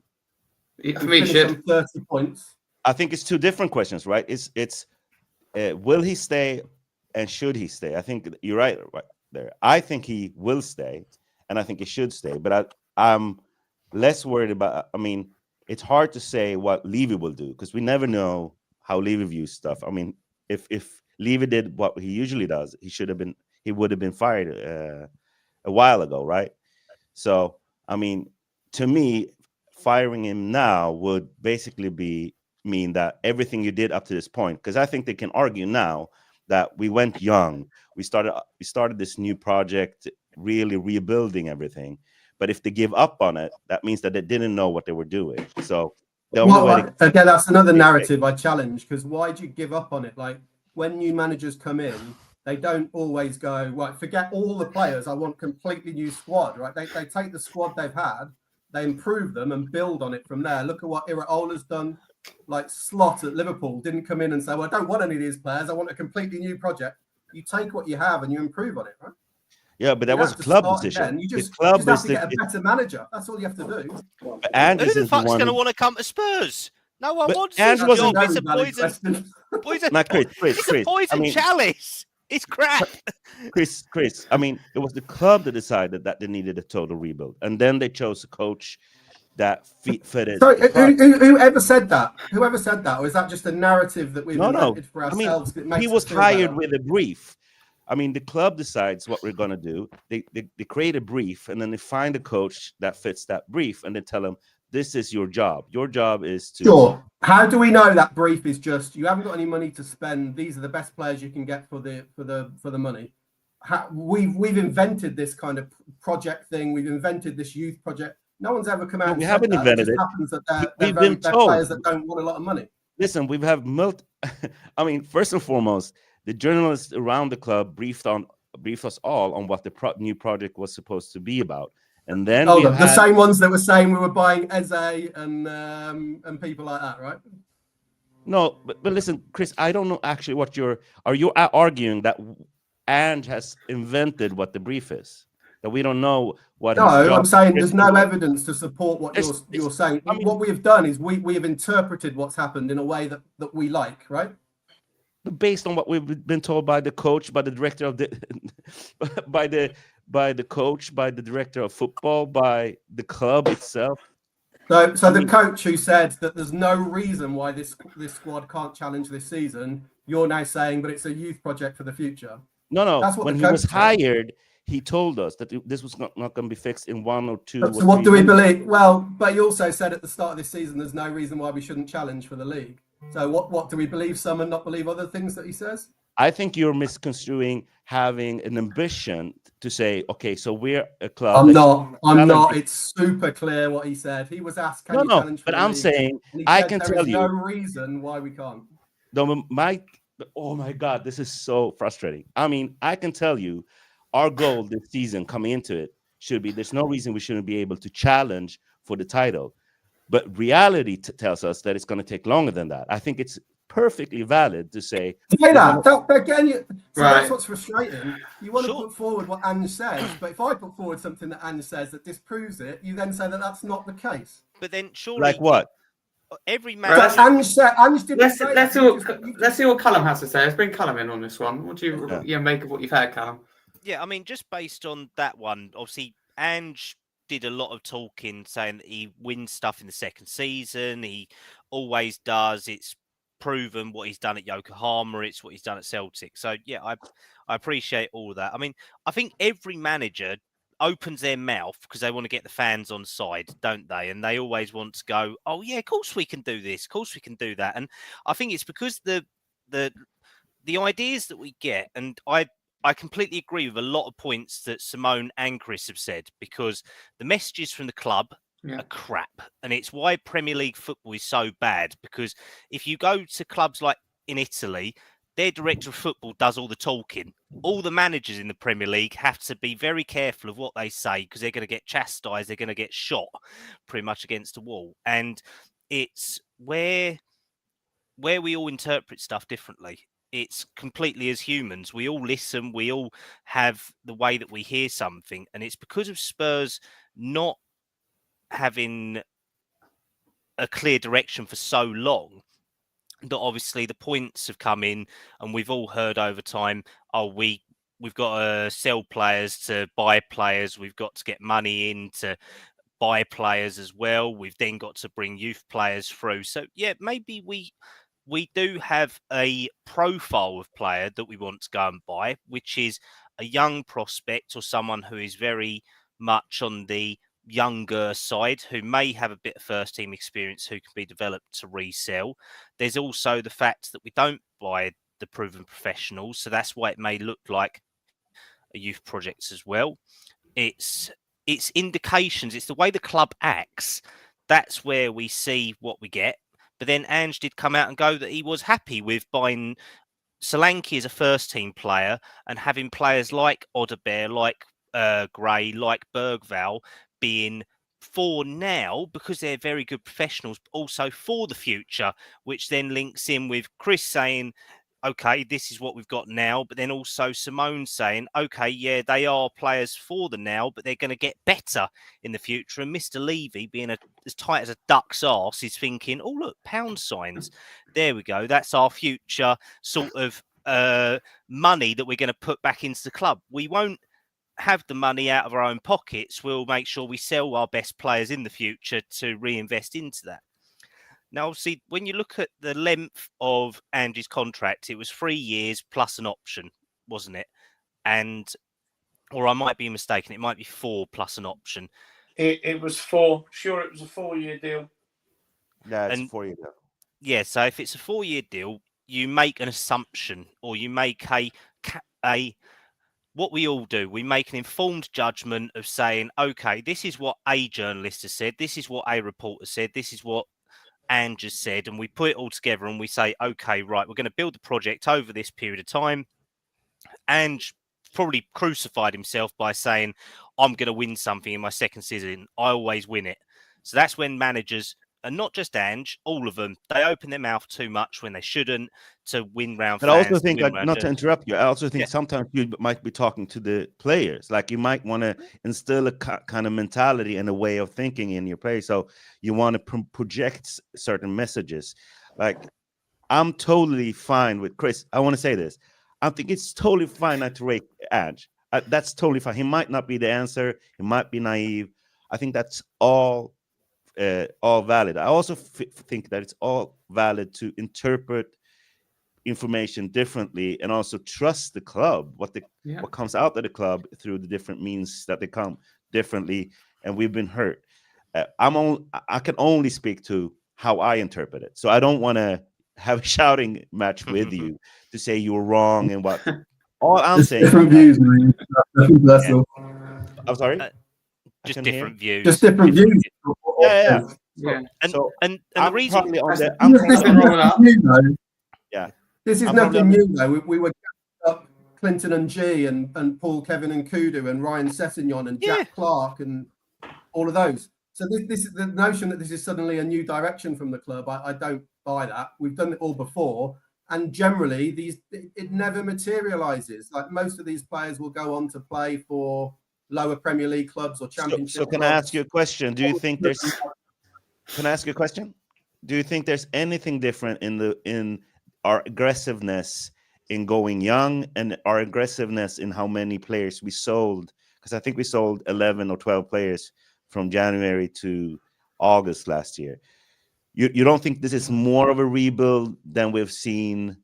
I mean, he finish on should. 30 points. I think it's two different questions, right? It's will he stay and should he stay? I think you're right there. I think he will stay, and I think he should stay. But I'm less worried about. I mean, it's hard to say what Levy will do because we never know how Levy views stuff. I mean, if Levy did what he usually does, he would have been fired a while ago, right? So, I mean, to me, firing him now would basically mean that everything you did up to this point, because I think they can argue now that we went young, we started this new project, really rebuilding everything. But if they give up on it, that means that they didn't know what they were doing. So the only way again, that's another narrative I challenge, because why do you give up on it? Like when new managers come in, they don't always go, right, forget all the players, I want completely new squad, right? They take the squad they've had, they improve them and build on it from there. Look at what Iraola's done. Like Slot at Liverpool didn't come in and say, well, I don't want any of these players, I want a completely new project. You take what you have and you improve on it, right? Yeah, but that was a club decision. You just have to get a better manager. That's all you have to do. And who the fuck's going to want to come to Spurs? No one wants his job. It's a poison. It's a poison chalice. It's crap. Chris, I mean, it was the club that decided that they needed a total rebuild. And then they chose a coach that fitted. Sorry, whoever said that? Whoever said that? Or is that just a narrative that we've invented for ourselves? I mean, he was hired with a brief. I mean, the club decides what we're going to do. They create a brief, and then they find a coach that fits that brief, and they tell him, this is your job. Your job is to... Sure. How do we know that brief is just, you haven't got any money to spend, these are the best players you can get for the money? We've invented this kind of project thing. We've invented this youth project. No one's ever come out and we said haven't that. invented It just it. happens that they're told. players that don't want a lot of money. Listen, we have I mean, first and foremost, the journalists around the club briefed us all on what the new project was supposed to be about, and then the same ones that were saying we were buying Eze and people like that, right? No, but listen, Chris, I don't know actually what are you arguing that Ange has invented what the brief is, that we don't know what? No, I'm saying there's no evidence to support what you're saying. I mean, what we have done is we have interpreted what's happened in a way that we like, right? Based on what we've been told by the coach, by the director of the, by the coach, by the director of football, by the club itself. So the coach who said that there's no reason why this squad can't challenge this season, you're now saying, but it's a youth project for the future. No. That's what when he was hired, he told us that this was not going to be fixed in 1 or 2. So what do we believe? Well, but he also said at the start of this season, there's no reason why we shouldn't challenge for the league. So what do we believe some and not believe other things that he says? I think you're misconstruing having an ambition to say, okay, so we're a club. I'm not. It's super clear what he said. He was asked, can you challenge for but the I'm league? saying, I can tell you. There is no reason why we can't. Oh my God, this is so frustrating. I mean, I can tell you our goal this season coming into it should be, there's no reason we shouldn't be able to challenge for the title. But reality tells us that it's going to take longer than that. I think it's perfectly valid to say that. Again, that's what's frustrating. You want to put forward what Ange says, but if I put forward something that Ange says that disproves it, you then say that that's not the case. But then surely, like what? Every man. Ange didn't let's see what Kallum has to say. Let's bring Kallum in on this one. What do you make of what you've heard, Kallum? Yeah, I mean, just based on that one, obviously, Ange did a lot of talking, saying that he wins stuff in the second season. He always does. It's proven what he's done at Yokohama. It's what he's done at Celtic. So, yeah, I appreciate all of that. I mean, I think every manager opens their mouth because they want to get the fans on side, don't they? And they always want to go, oh, yeah, of course we can do this. Of course we can do that. And I think it's because the ideas that we get, and I completely agree with a lot of points that Simone and Chris have said, because the messages from the club are crap. And it's why Premier League football is so bad, because if you go to clubs like in Italy, their director of football does all the talking. All the managers in the Premier League have to be very careful of what they say because they're going to get chastised. They're going to get shot pretty much against the wall. And it's where we all interpret stuff differently. It's completely as humans. We all listen. We all have the way that we hear something. And it's because of Spurs not having a clear direction for so long that obviously the points have come in, and we've all heard over time, we've got to sell players to buy players. We've got to get money in to buy players as well. We've then got to bring youth players through. So yeah, maybe we do have a profile of player that we want to go and buy, which is a young prospect or someone who is very much on the younger side, who may have a bit of first team experience, who can be developed to resell. There's also the fact that we don't buy the proven professionals, so that's why it may look like a youth project as well. It's indications, it's the way the club acts. That's where we see what we get. But then Ange did come out and go that he was happy with buying Solanke as a first team player and having players like Odebear, like Gray, like Bergvall being for now because they're very good professionals, but also for the future, which then links in with Chris saying, okay, this is what we've got now, but then also Simone saying, okay, yeah, they are players for the now, but they're going to get better in the future. And Mr. Levy, being as tight as a duck's arse, is thinking, oh, look, pound signs. There we go. That's our future sort of money that we're going to put back into the club. We won't have the money out of our own pockets. We'll make sure we sell our best players in the future to reinvest into that. Now, obviously, when you look at the length of Andy's contract, it was 3 years plus an option, wasn't it? Or I might be mistaken, it might be 4 plus an option. It was 4. Sure, it was a 4-year deal. Yeah, it's a 4-year deal. Yeah, so if it's a 4-year deal, you make an assumption, or you make a what we all do, we make an informed judgment of saying, okay, this is what a journalist has said, this is what a reporter said, this is what Ange has said, and we put it all together and we say, okay, right, we're going to build the project over this period of time. Ange probably crucified himself by saying, I'm going to win something in my second season. I always win it. So that's when managers, and not just Ange, all of them, they open their mouth too much when they shouldn't to win round But I fans. also think, not to interrupt you, I also think sometimes you might be talking to the players. Like you might want to instill a kind of mentality and a way of thinking in your players. So you want to project certain messages. Like I'm totally fine with Chris. I want to say this. I think it's totally fine not to rate Ange. That's totally fine. He might not be the answer. He might be naive. I think that's all valid. I also think that it's all valid to interpret information differently and also trust the club, what comes out of the club through the different means that they come differently. And we've been hurt. I can only speak to how I interpret it. So I don't want to have a shouting match with you to say you're wrong and what. All I'm saying different views, man. I'm sorry. Just different views. Just different views. Yeah. And the reason probably on the this is nothing new though. We were up Clinton and G and Paul, Kevin and Kudu and Ryan Sessegnon and Jack Clark and all of those. So this is the notion that this is suddenly a new direction from the club. I don't buy that. We've done it all before, and generally it never materializes. Like most of these players will go on to play for lower Premier League clubs or Championship. So can I ask you a question? Do you think there's? Can I ask you a question? Do you think there's anything different in our aggressiveness in going young and our aggressiveness in how many players we sold? Because I think we sold 11 or 12 players from January to August last year. You don't think this is more of a rebuild than we've seen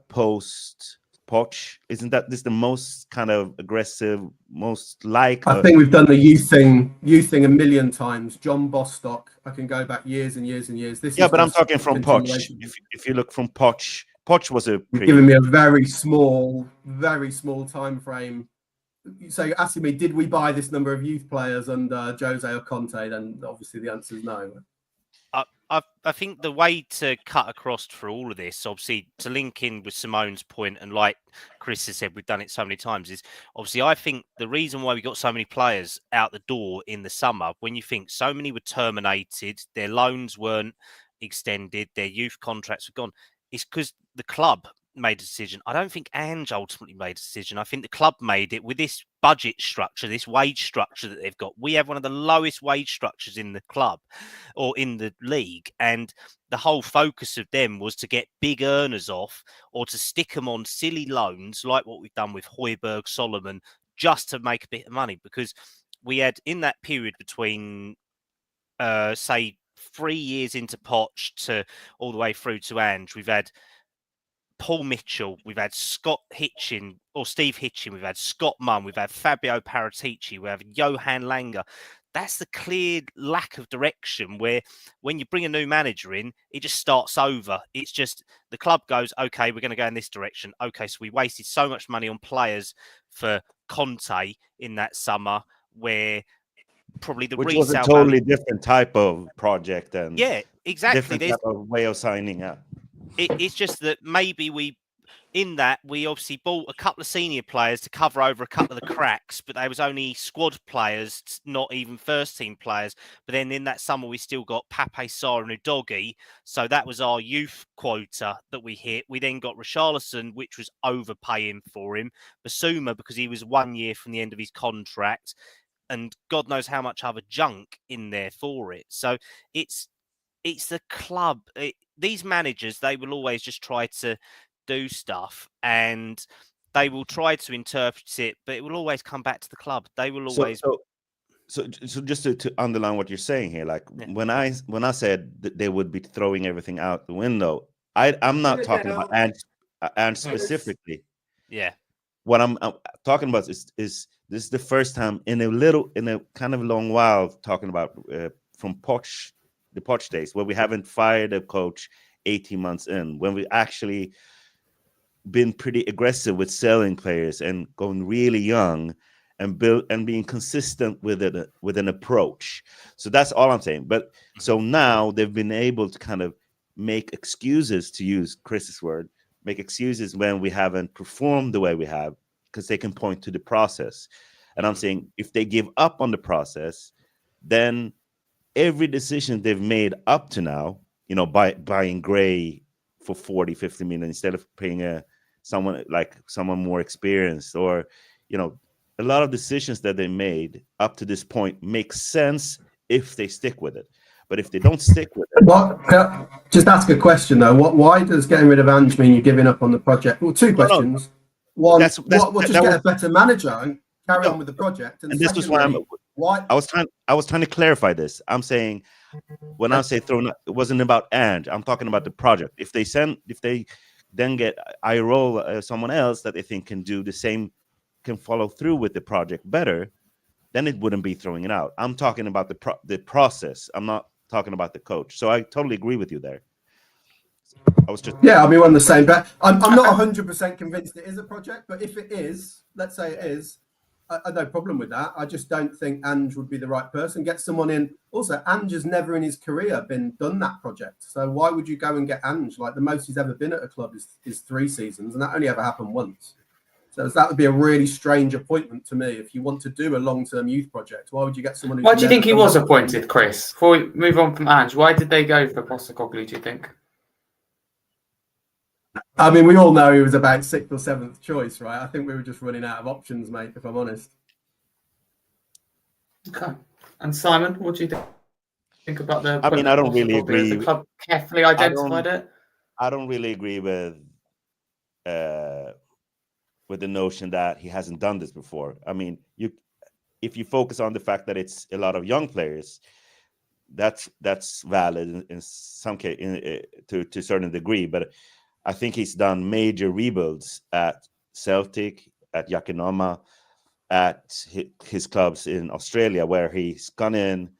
post Poch? Isn't that this the most kind of aggressive, most like? I think we've done the youth thing a million times. John Bostock, I can go back years and years and years. But I'm talking from Poch. If you look from Poch was a giving me a very small time frame. So you're asking me, did we buy this number of youth players under Jose or Conte? Then obviously the answer is no. I think the way to cut across for all of this, obviously, to link in with Simone's point, and like Chris has said, we've done it so many times, is obviously I think the reason why we got so many players out the door in the summer, when you think so many were terminated, their loans weren't extended, their youth contracts were gone, is because the club made a decision. I don't think Ange ultimately made a decision. I think the club made it with this budget structure, this wage structure that they've got. We have one of the lowest wage structures in the club or in the league. And the whole focus of them was to get big earners off or to stick them on silly loans like what we've done with Højbjerg, Solomon, just to make a bit of money. Because we had in that period between, say, 3 years into Poch to all the way through to Ange, we've had Paul Mitchell, we've had Scott Hitchin or Steve Hitchin, we've had Scott Munn, we've had Fabio Paratici, we have Johan Langer. That's the clear lack of direction where when you bring a new manager in, it just starts over. It's just the club goes, okay, we're going to go in this direction. Okay, so we wasted so much money on players for Conte in that summer where probably the which was a resale totally different type of project and exactly. different type of way of signing up. It's just that maybe we obviously bought a couple of senior players to cover over a couple of the cracks, but they was only squad players, not even first team players. But then in that summer, we still got Pape Sarr and Udogi. So that was our youth quota that we hit. We then got Richarlison, which was overpaying for him. Basuma, because he was 1 year from the end of his contract. And God knows how much other junk in there for it. So it's the club. These managers, they will always just try to do stuff and they will try to interpret it, but it will always come back to the club. They will always. So just to underline what you're saying here, like when I said that they would be throwing everything out the window, I'm not talking about Ange specifically. Yeah. What I'm talking about is this is the first time in a kind of long while talking about from the Poch days where we haven't fired a coach 18 months in, when we actually been pretty aggressive with selling players and going really young and being consistent with an approach. So that's all I'm saying. But so now they've been able to kind of make excuses, to use Chris's word, make excuses when we haven't performed the way we have, because they can point to the process. And I'm saying if they give up on the process, then every decision they've made up to now, buying Gray for 40, 50 million instead of paying someone more experienced, or, a lot of decisions that they made up to this point make sense if they stick with it. But if they don't stick with it, just ask a question though. Why does getting rid of Ange mean you're giving up on the project? Well, two questions. One, we'll just get a better manager and carry on with the project. And this was why I was trying to clarify this. I'm saying when I say thrown, it wasn't about Ange. I'm talking about the project. If they then get someone else that they think can do the same, can follow through with the project better, then it wouldn't be throwing it out. I'm talking about the process. I'm not talking about the coach. So I totally agree with you there. I was just we're on the same. But I'm not 100% convinced it is a project. But if it is, let's say it is, I have no problem with that. I just don't think Ange would be the right person. Get someone in. Also, Ange has never in his career done that project. So why would you go and get Ange? Like, the most he's ever been at a club is 3 seasons, and that only ever happened once. So that would be a really strange appointment to me. If you want to do a long-term youth project, why would you get someone who's... Why do you think he was appointed, Chris? Before we move on from Ange, why did they go for Postecoglou, do you think? I mean, we all know he was about 6th or 7th choice, right? I think we were just running out of options, mate, if I'm honest. Okay. And Simon, what do you think about the... I mean, I don't really agree. The club carefully identified it? I don't really agree with the notion that he hasn't done this before. I mean, if you focus on the fact that it's a lot of young players, that's valid in some case to a certain degree. But I think he's done major rebuilds at Celtic, at Yakinoma, at his clubs in Australia, where he's gotten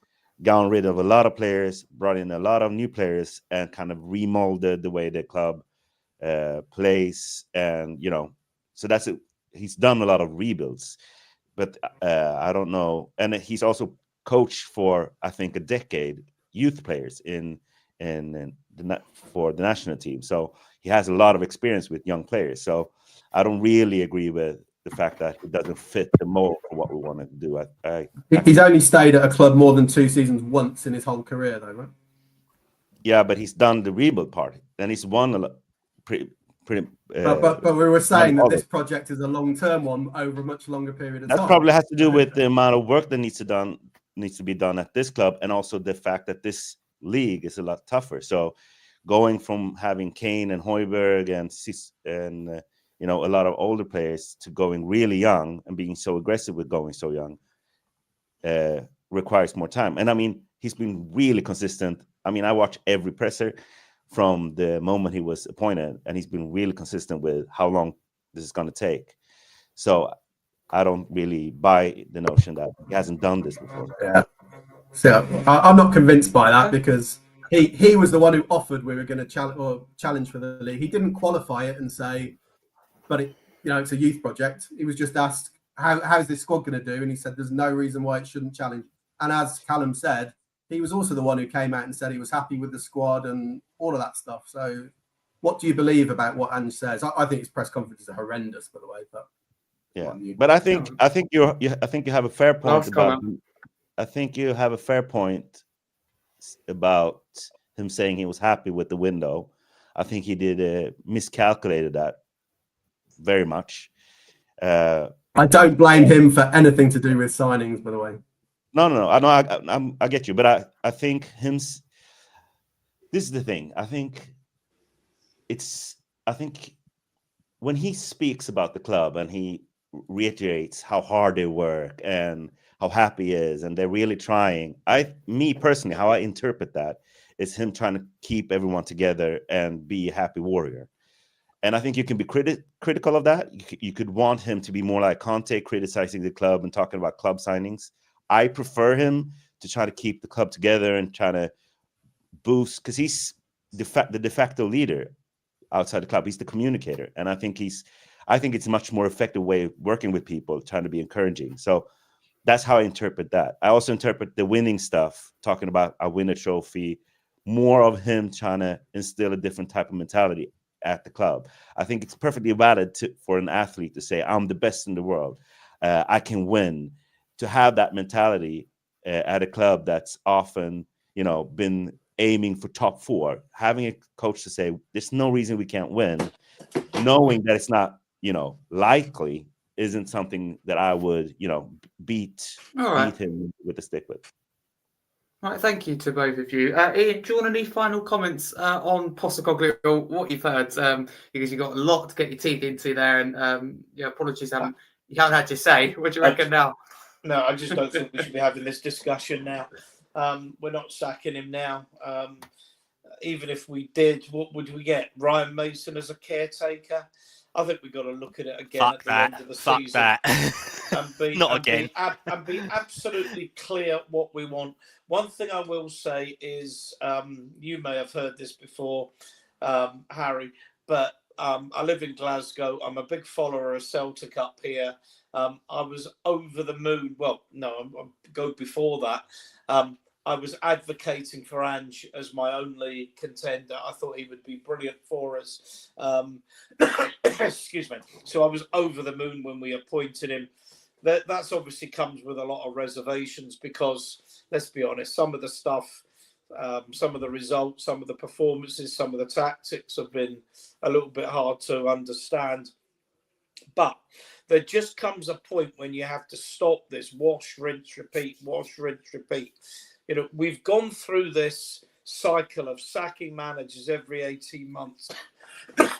rid of a lot of players, brought in a lot of new players, and kind of remolded the way the club plays. And so he's done a lot of rebuilds. But I don't know. And he's also coached for, I think, a decade, youth players in for the national team. So he has a lot of experience with young players. So I don't really agree with the fact that it doesn't fit the mold for what we want to do. He's only stayed at a club more than 2 seasons once in his whole career, though, right? Yeah, but he's done the rebuild part, and he's won a lot. But we were saying that this project is a long-term one over a much longer period of time. That probably has to do with the amount of work that needs to be done at this club, and also the fact that this league is a lot tougher. So going from having Kane and Højbjerg and a lot of older players to going really young and being so aggressive with going so young requires more time. And I mean, he's been really consistent. I mean, I watch every presser from the moment he was appointed, and he's been really consistent with how long this is going to take. So I don't really buy the notion that he hasn't done this before. Yeah. So I'm not convinced by that, because he was the one who offered we were going to challenge for the league. He didn't qualify it and say, but it's a youth project. He was just asked, how's this squad going to do? And he said, there's no reason why it shouldn't challenge. And as Kallum said, he was also the one who came out and said he was happy with the squad and all of that stuff. So what do you believe about what Ange says? I think his press conferences are horrendous, by the way. But yeah, but I think you have a fair point about. I think you have a fair point about him saying he was happy with the window. I think he did miscalculated that very much. I don't blame him for anything to do with signings, by the way. No. I know. I get you, but I think this is the thing. I think when he speaks about the club and he reiterates how hard they work and how happy he is, and they're really trying. Me personally, how I interpret that is him trying to keep everyone together and be a happy warrior. And I think you can be critical of that. You could want him to be more like Conte, criticizing the club and talking about club signings. I prefer him to try to keep the club together and try to boost, because he's the de facto leader outside the club. He's the communicator, and I think it's a much more effective way of working with people, trying to be encouraging. So that's how I interpret that. I also interpret the winning stuff, talking about I win a trophy, more of him trying to instill a different type of mentality at the club. I think it's perfectly valid for an athlete to say, I'm the best in the world. I can win. To have that mentality at a club that's often, been aiming for top 4, having a coach to say, there's no reason we can't win, knowing that it's not, likely, isn't something that I would, beat him with a stick with. All right, thank you to both of you. Ian, do you want any final comments on Postecoglou, what you've heard? Because you've got a lot to get your teeth into there, and apologies, you haven't had to say. What do you reckon now? No, I just don't think we should be having this discussion now. We're not sacking him now. Even if we did, what would we get? Ryan Mason as a caretaker? I think we've got to look at it again at the end of the season. And be absolutely clear what we want. One thing I will say is, you may have heard this before, Harry, but I live in Glasgow. I'm a big follower of Celtic up here. I was over the moon. Well, no, I'll go before that. I was advocating for Ange as my only contender. I thought he would be brilliant for us. Excuse me. So I was over the moon when we appointed him. That's obviously comes with a lot of reservations because, let's be honest, some of the stuff, some of the results, some of the performances, some of the tactics have been a little bit hard to understand. But there just comes a point when you have to stop this wash, rinse, repeat, wash, rinse, repeat. We've gone through this cycle of sacking managers every 18 months.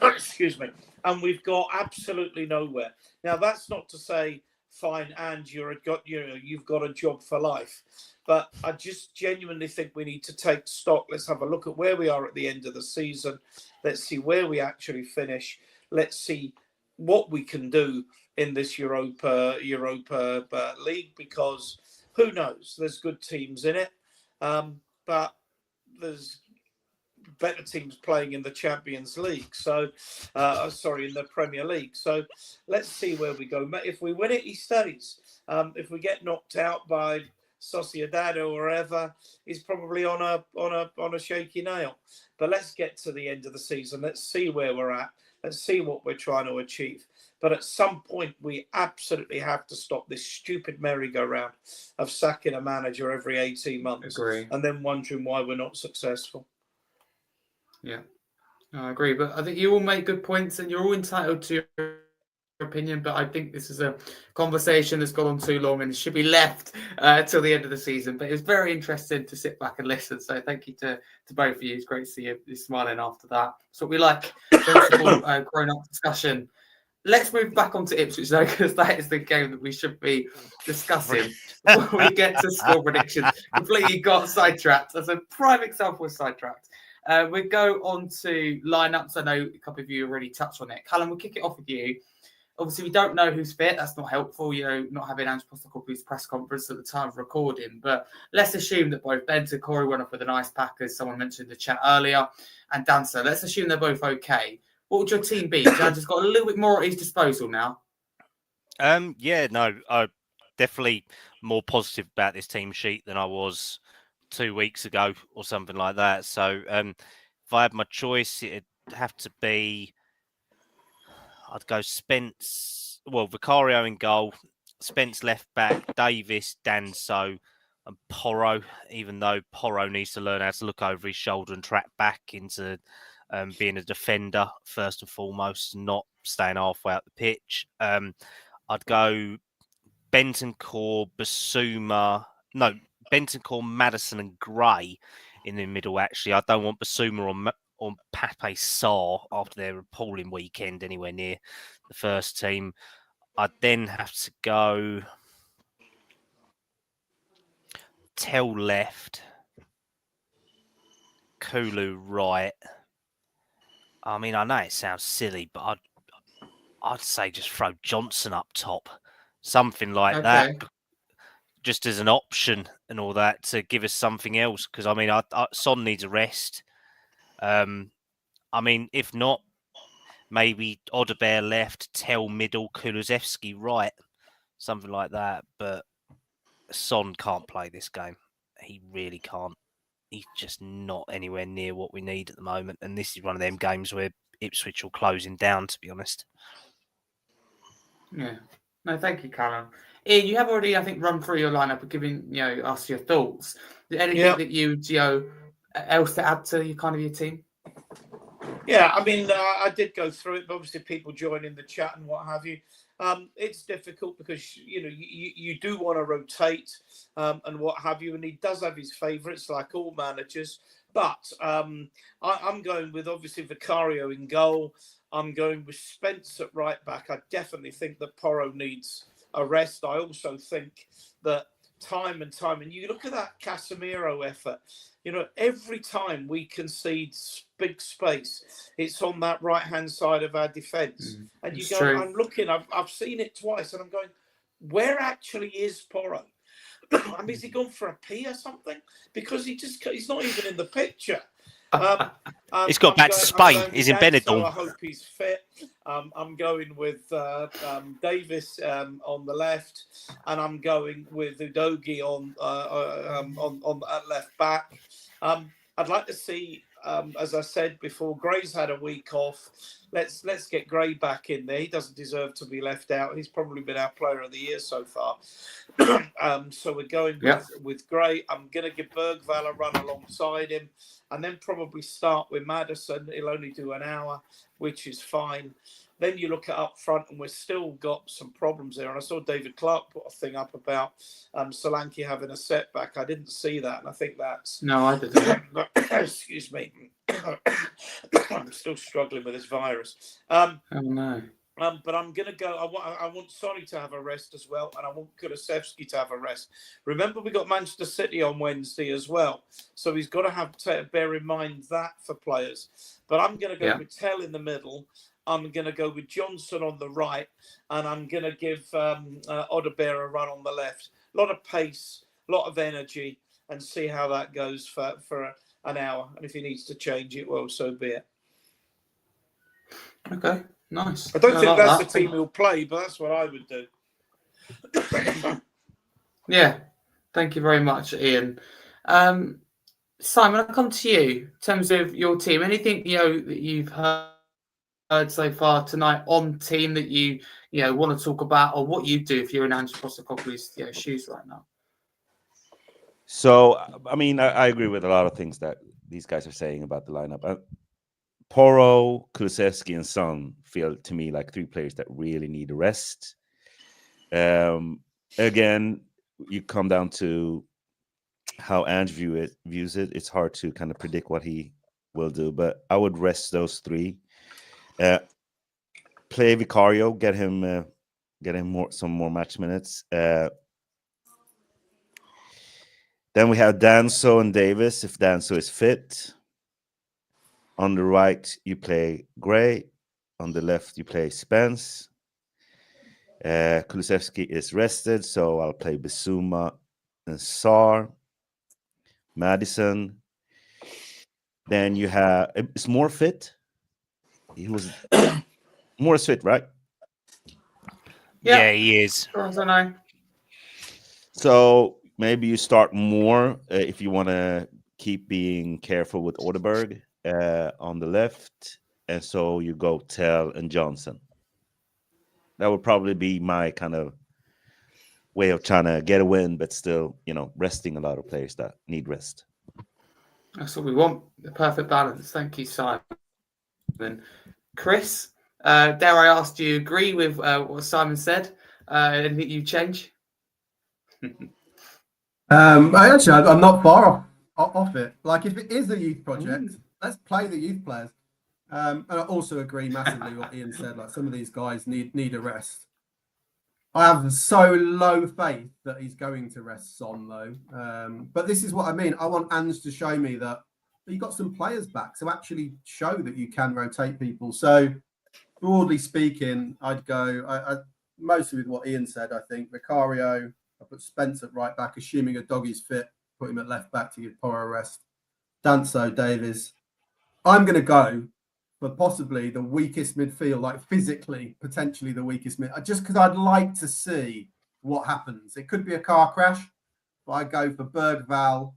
Excuse me. And we've got absolutely nowhere. Now, that's not to say, fine, and you've got a job for life. But I just genuinely think we need to take stock. Let's have a look at where we are at the end of the season. Let's see where we actually finish. Let's see what we can do in this Europa League, because who knows? There's good teams in it, but there's better teams playing in the Champions League. So, in the Premier League. So let's see where we go. If we win it, he stays. If we get knocked out by Sociedad or wherever is probably on a shaky nail. But let's get to the end of the season. Let's see where we're at. Let's see what we're trying to achieve. But at some point, we absolutely have to stop this stupid merry-go-round of sacking a manager every 18 months Agree. and then wondering why we're not successful. Yeah, I agree. But I think you all make good points and you're all entitled to your opinion. But I think this is a conversation that's gone on too long and it should be left till the end of the season. But it was very interesting to sit back and listen. So thank you to both of you. It's great to see you smiling after that. So we like sensible, grown-up discussion. Let's move back onto Ipswich though, because that is the game that we should be discussing before we get to score predictions. Completely got sidetracked. That's a prime example of sidetracked. We go on to lineups. I know a couple of you already touched on it. Kallum, we'll kick it off with you. Obviously, we don't know who's fit. That's not helpful, not having Ange Postecoglou's press conference at the time of recording. But let's assume that both Bent and Corey went off with a nice pack, as someone mentioned in the chat earlier, and Dancer. Let's assume they're both okay. What would your team be? Ange has got a little bit more at his disposal now. I'm definitely more positive about this team sheet than I was 2 weeks ago or something like that. So if I had my choice, it'd have to be, I'd go Vicario in goal, Spence left back, Davis, Danso, and Porro, even though Porro needs to learn how to look over his shoulder and track back into being a defender first and foremost, not staying halfway out the pitch. I'd go Bentancur, Maddison and Gray in the middle, actually. I don't want Basuma or Pape Sarr after their appalling weekend anywhere near the first team. I'd then have to go Tell left, Kulu right. I mean, I know it sounds silly, but I'd say just throw Johnson up top. Something like that. Just as an option and all that to give us something else. Because, I mean, Son needs a rest. I mean, if not, maybe Odebear left, Tell middle, Kulusevski right. Something like that. But Son can't play this game. He really can't. He's just not anywhere near what we need at the moment. And this is one of them games where Ipswich will close him down, to be honest. Yeah. No, thank you, Kallum. Ian, you have already, I think, run through your lineup and given us your thoughts. Is there anything that you else to add to your team? Yeah, I mean, I did go through it, but obviously people join in the chat and what have you. It's difficult because you do want to rotate and what have you, and he does have his favourites like all managers. But I'm going with obviously Vicario in goal. I'm going with Spence at right back. I definitely think that Porro needs a rest. I also think that time and you look at that Casemiro effort. Every time we concede big space, it's on that right-hand side of our defence. And you go, true. I'm looking, I've seen it twice, and I'm going, where actually is Porro? I mean, has he gone for a pee or something? Because he's not even in the picture. He's got back to Spain. He's in Benidorm. So I hope he's fit. I'm going with Davis on the left, and I'm going with Udogie on left back. I'd like to see, as I said before, Gray's had a week off. Let's get Gray back in there. He doesn't deserve to be left out. He's probably been our player of the year so far. So we're going with Gray. I'm going to give Bergvall a run alongside him, and then probably start with Maddison. He'll only do an hour, which is fine. Then you look at up front, and we've still got some problems there. And I saw David Clark put a thing up about Solanke having a setback. I didn't see that, and I think that's... No, I didn't. Excuse me. I'm still struggling with this virus. Oh, no. But I'm going to go... I want Sonny to have a rest as well, and I want Kulusevski to have a rest. Remember, we got Manchester City on Wednesday as well, so he's got to have to bear in mind that for players. But I'm going to go with Tell in the middle. I'm going to go with Johnson on the right, and I'm going to give Odebear a run on the left. A lot of pace, a lot of energy, and see how that goes for an hour. And if he needs to change it, well, so be it. Okay, nice. I don't think that's the team he'll play, but that's what I would do. Yeah. Thank you very much, Ian. Simon, I'll come to you in terms of your team. Anything that you've heard so far tonight on team that you want to talk about, or what you do if you're in Ange Postecoglou's shoes right now? So, I mean, I agree with a lot of things that these guys are saying about the lineup. Porro, Kulusevski, and Son feel to me like three players that really need a rest. Again, you come down to how Ange views it. It's hard to kind of predict what he will do, but I would rest those three. Play Vicario, get him some more match minutes. Then we have Danso and Davis if Danso is fit. On the right, you play Gray. On the left, you play Spence. Kulusevski is rested, so I'll play Bissouma and Sarr. Madison. Then you have it's more fit. He was more fit, right? Yeah, he is. I don't know. So maybe you start more if you want to keep being careful with Odeberg on the left, and so you go Tell and Johnson. That would probably be my kind of way of trying to get a win, but still, resting a lot of players that need rest. That's what we want, the perfect balance. Thank you, Simon. Chris, dare I ask, do you agree with what Simon said? Anything you change? I'm not far off it. Like, if it is a youth project, let's play the youth players. And I also agree massively what Ian said. Like, some of these guys need a rest. I have so low faith that he's going to rest Son, though. But this is what I mean. I want Ange to show me that you got some players back, so actually show that you can rotate people. So, broadly speaking, I'd go mostly with what Ian said. I think Vicario. I put Spence at right back, assuming a doggy's fit. Put him at left back to give Porro a rest. Danso, Davis. I'm going to go for possibly the weakest midfield, like physically, potentially the weakest mid. Just because I'd like to see what happens. It could be a car crash, but I go for Bergvall,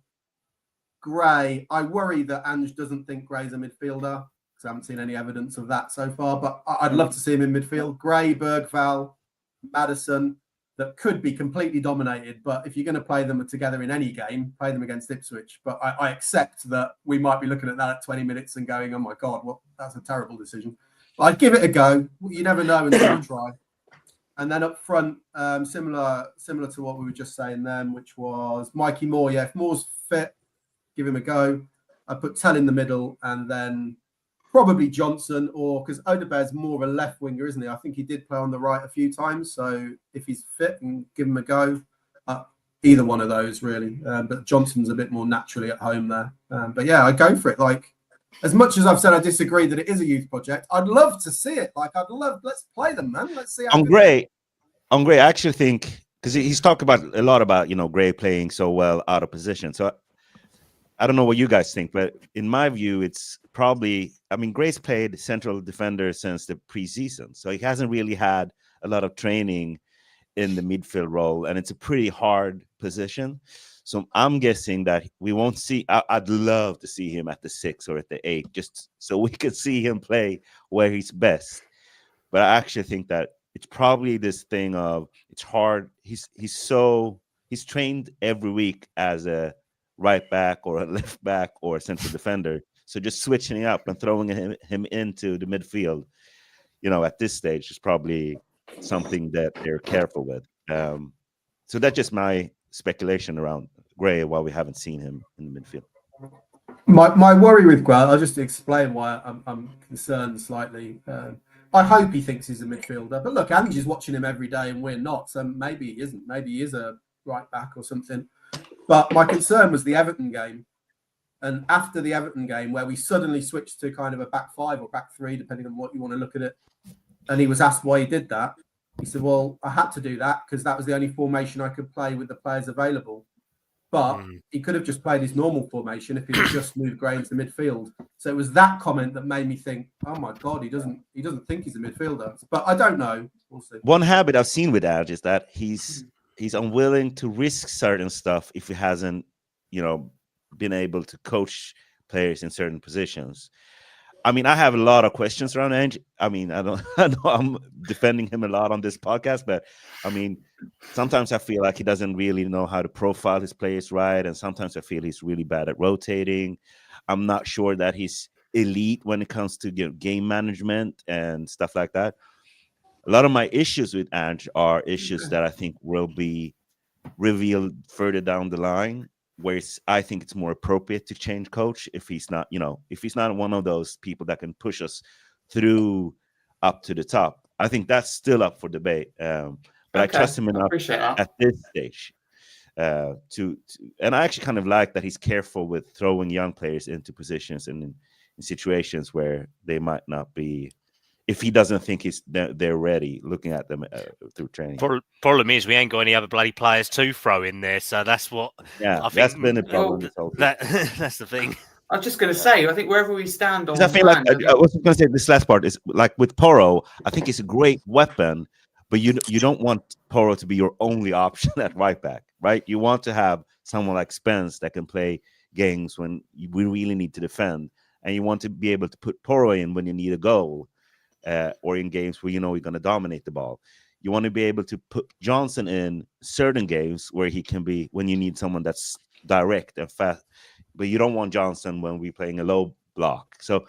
Gray. I worry that Ange doesn't think Gray's a midfielder because I haven't seen any evidence of that so far. But I'd love to see him in midfield. Gray, Bergvall, Madison. That could be completely dominated, but if you're going to play them together in any game, play them against Ipswich. But I accept that we might be looking at that at 20 minutes and going, oh my God, that's a terrible decision. But I'd give it a go. You never know until you try. And then up front, similar to what we were just saying then, which was Mikey Moore. Yeah, if Moore's fit, give him a go. I put Tell in the middle and then probably Johnson, or because Odeberg's more of a left winger, isn't he? I think he did play on the right a few times. So if he's fit, and give him a go. Either one of those, really. But Johnson's a bit more naturally at home there. But yeah, I go for it. Like, as much as I've said I disagree that it is a youth project, I'd love to see it. Like, let's play them, man. Let's see how Gray, I actually think, because he's talked about a lot about, Gray playing so well out of position. So I don't know what you guys think, but in my view, it's probably, Gray's played central defender since the preseason. So he hasn't really had a lot of training in the midfield role, and it's a pretty hard position. So I'm guessing that we won't see, I'd love to see him at the 6 or at the 8, just so we could see him play where he's best. But I actually think that it's probably this thing of, it's hard. He's trained every week as a right back or a left back or a central defender. So just switching up and throwing him into the midfield, at this stage is probably something that they're careful with. So that's just my speculation around Gray while we haven't seen him in the midfield. My worry with Gray, I'll just explain why I'm concerned slightly. I hope he thinks he's a midfielder, but look, Ange is watching him every day and we're not, so maybe he isn't. Maybe he is a right back or something. But my concern was the Everton game. And after the Everton game, where we suddenly switched to kind of a back 5 or back 3, depending on what you want to look at it, and he was asked why he did that, he said, well, I had to do that because that was the only formation I could play with the players available. But he could have just played his normal formation if he had just moved Gray into midfield. So it was that comment that made me think, oh my God, he doesn't think he's a midfielder. But I don't know. We'll see. One habit I've seen with Ange is that he's he's unwilling to risk certain stuff if he hasn't, been able to coach players in certain positions. I mean, I have a lot of questions around Ange. I mean, I don't, I know I'm defending him a lot on this podcast, but I mean, sometimes I feel like he doesn't really know how to profile his players right, and sometimes I feel he's really bad at rotating. I'm not sure that he's elite when it comes to game management and stuff like that. A lot of my issues with Ange are issues that I think will be revealed further down the line, where I think it's more appropriate to change coach if he's not, if he's not one of those people that can push us through up to the top. I think that's still up for debate. But I trust him enough at this stage and I actually kind of like that he's careful with throwing young players into positions and in situations where they might not be, if he doesn't think they're ready, looking at them through training. Problem is, we ain't got any other bloody players to throw in there, so that's what. Yeah, I think that's been a problem. That's the thing. I was just going to say, I think wherever we stand on, I feel like I was going to say this last part is like with Porro. I think it's a great weapon, but you don't want Porro to be your only option at right back, right? You want to have someone like Spence that can play games when we really need to defend, and you want to be able to put Porro in when you need a goal. Or in games where we're going to dominate the ball. You want to be able to put Johnson in certain games where he can be when you need someone that's direct and fast, but you don't want Johnson when we're playing a low block. So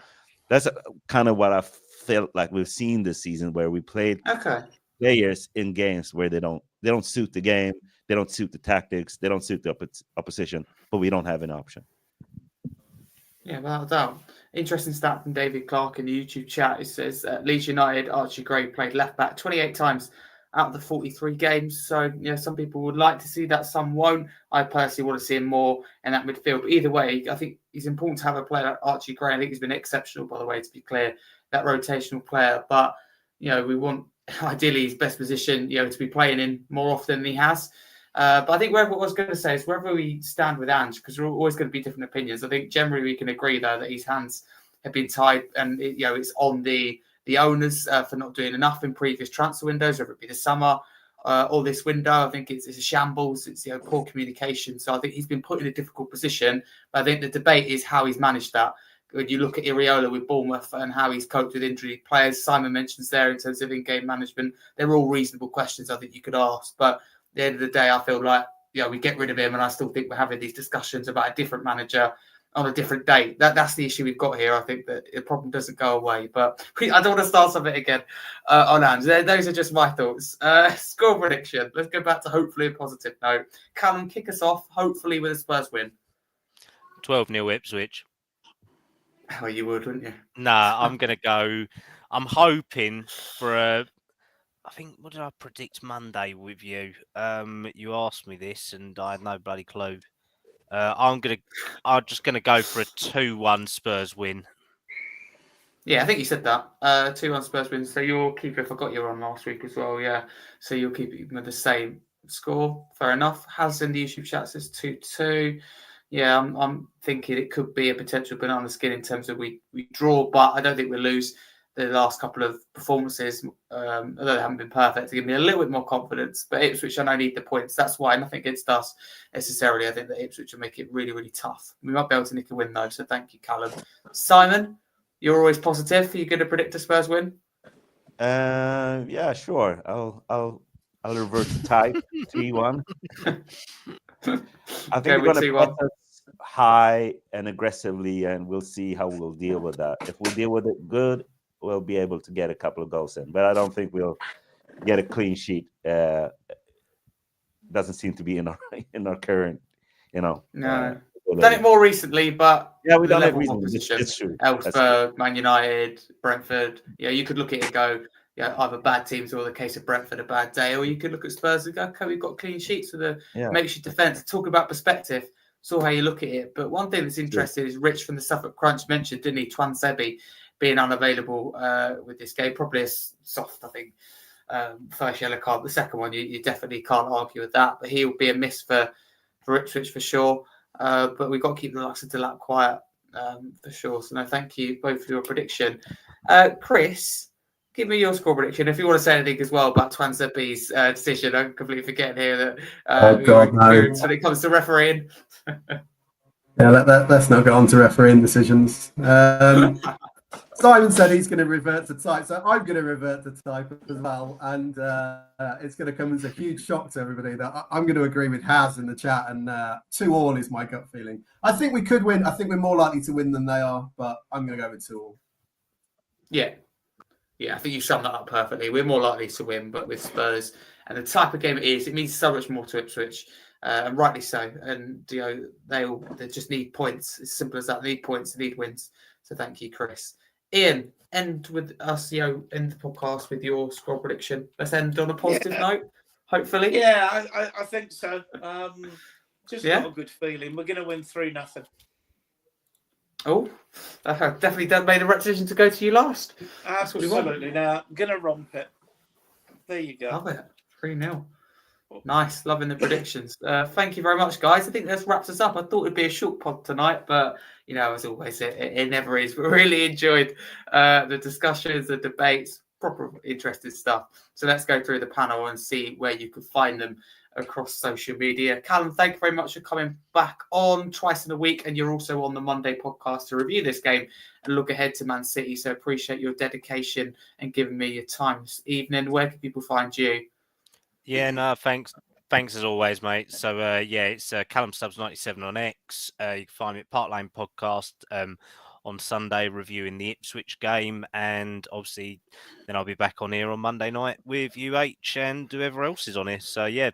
that's kind of what I felt like we've seen this season, where we played players in games where they don't suit the game, they don't suit the tactics, they don't suit the opposition, but we don't have an option. Yeah, without a doubt. Interesting stat from David Clark in the YouTube chat. It says Leeds United, Archie Gray played left back 28 times out of the 43 games. So, some people would like to see that, some won't. I personally want to see him more in that midfield. But either way, I think it's important to have a player like Archie Gray. I think he's been exceptional, by the way, to be clear, that rotational player. But, we want, ideally, his best position, to be playing in more often than he has. But I think what I was going to say is wherever we stand with Ange, because we're always going to be different opinions, I think generally we can agree, though, that his hands have been tied and, it's on the owners for not doing enough in previous transfer windows, whether it be the summer or this window. I think it's a shambles. It's, poor communication. So I think he's been put in a difficult position. But I think the debate is how he's managed that. When you look at Iriola with Bournemouth and how he's coped with injury players, Simon mentions there in terms of in-game management, they're all reasonable questions I think you could ask. But at the end of the day, I feel like, we get rid of him, and I still think we're having these discussions about a different manager on a different date. That's the issue we've got here. I think that the problem doesn't go away, but I don't want to start something again on Ange. Those are just my thoughts. Score prediction. Let's go back to hopefully a positive note. Kallum, kick us off, hopefully with a Spurs win. 12-0 Ipswich. Oh, you would, wouldn't you? Nah, I'm going to go. I'm hoping for I think, what did I predict Monday with you? You asked me this, and I had no bloody clue. I'm just gonna go for a 2-1 Spurs win. Yeah, I think you said that. 2-1 Spurs win. So you'll keep it. I forgot you were on last week as well. Yeah. So you'll keep it with the same score. Fair enough. Has in the YouTube chat says 2-2. Yeah, I'm thinking it could be a potential banana skin in terms of we draw, but I don't think we'll lose. The last couple of performances, although they haven't been perfect, to give me a little bit more confidence. But Ipswich, I know, need the points. That's why nothing against us necessarily. I think that Ipswich will make it really, really tough. We might be able to nick a win, though. So thank you, Kallum. Simon, you're always positive. Are you going to predict a Spurs win? Yeah, sure. I'll revert to type 3-1. I think we're going to press us high and aggressively, and we'll see how we'll deal with that. If we deal with it good, we'll be able to get a couple of goals in, but I don't think we'll get a clean sheet. Doesn't seem to be in our current, No, we've done it more recently, but yeah, we've done it recently. It's true. Elfsberg, Man United, Brentford. Yeah, you could look at it and go, either bad teams or the case of Brentford, a bad day, or you could look at Spurs and go, okay, we've got clean sheets for the makeshift defence. Talk about perspective. Saw how you look at it. But one thing that's interesting is Rich from the Suffolk Crunch mentioned, didn't he, Twan Sebi being unavailable with this game. Probably a soft, I think, first yellow card. The second one, you definitely can't argue with that. But he'll be a miss for Ipswich for sure. But we've got to keep the likes of Delap quiet for sure. So, no, thank you both for your prediction. Chris, give me your score prediction. If you want to say anything as well about Twanzebe's decision, I'm completely forgetting here that Oh, your God, no. experience when it comes to refereeing. Yeah, let's not get on to refereeing decisions. Simon said he's going to revert to type, so I'm going to revert to type as well. And it's going to come as a huge shock to everybody that I'm going to agree with Haz in the chat, and 2-2 is my gut feeling. I think we could win. I think we're more likely to win than they are, but I'm going to go with 2-2. Yeah, I think you summed that up perfectly. We're more likely to win, but with Spurs and the type of game it is, it means so much more to Ipswich, and rightly so. And they just need points. It's simple as that. They need points. They need wins. So thank you, Chris. Ian, end with us. End the podcast with your score prediction. Let's end on a positive note. Hopefully. Yeah, I think so. Just got a good feeling. We're going to win 3-0. Oh, I've definitely made a decision to go to you last. Absolutely. Now, I'm going to romp it. There you go. Love it. 3-0. Nice. Loving the predictions. Thank you very much, guys. I think this wraps us up. I thought it'd be a short pod tonight, but, as always, it never is. We really enjoyed the discussions, the debates, proper interesting stuff. So let's go through the panel and see where you can find them across social media. Kallum, thank you very much for coming back on twice in a week, and you're also on the Monday podcast to review this game and look ahead to Man City. So appreciate your dedication and giving me your time this evening. Where can people find you? Yeah, no, thanks as always, mate. So it's Kallum Stubbs 97 on X. You can find me at Park Lane Podcast on Sunday reviewing the Ipswich game, and obviously then I'll be back on here on Monday night with UH and whoever else is on here. So yeah,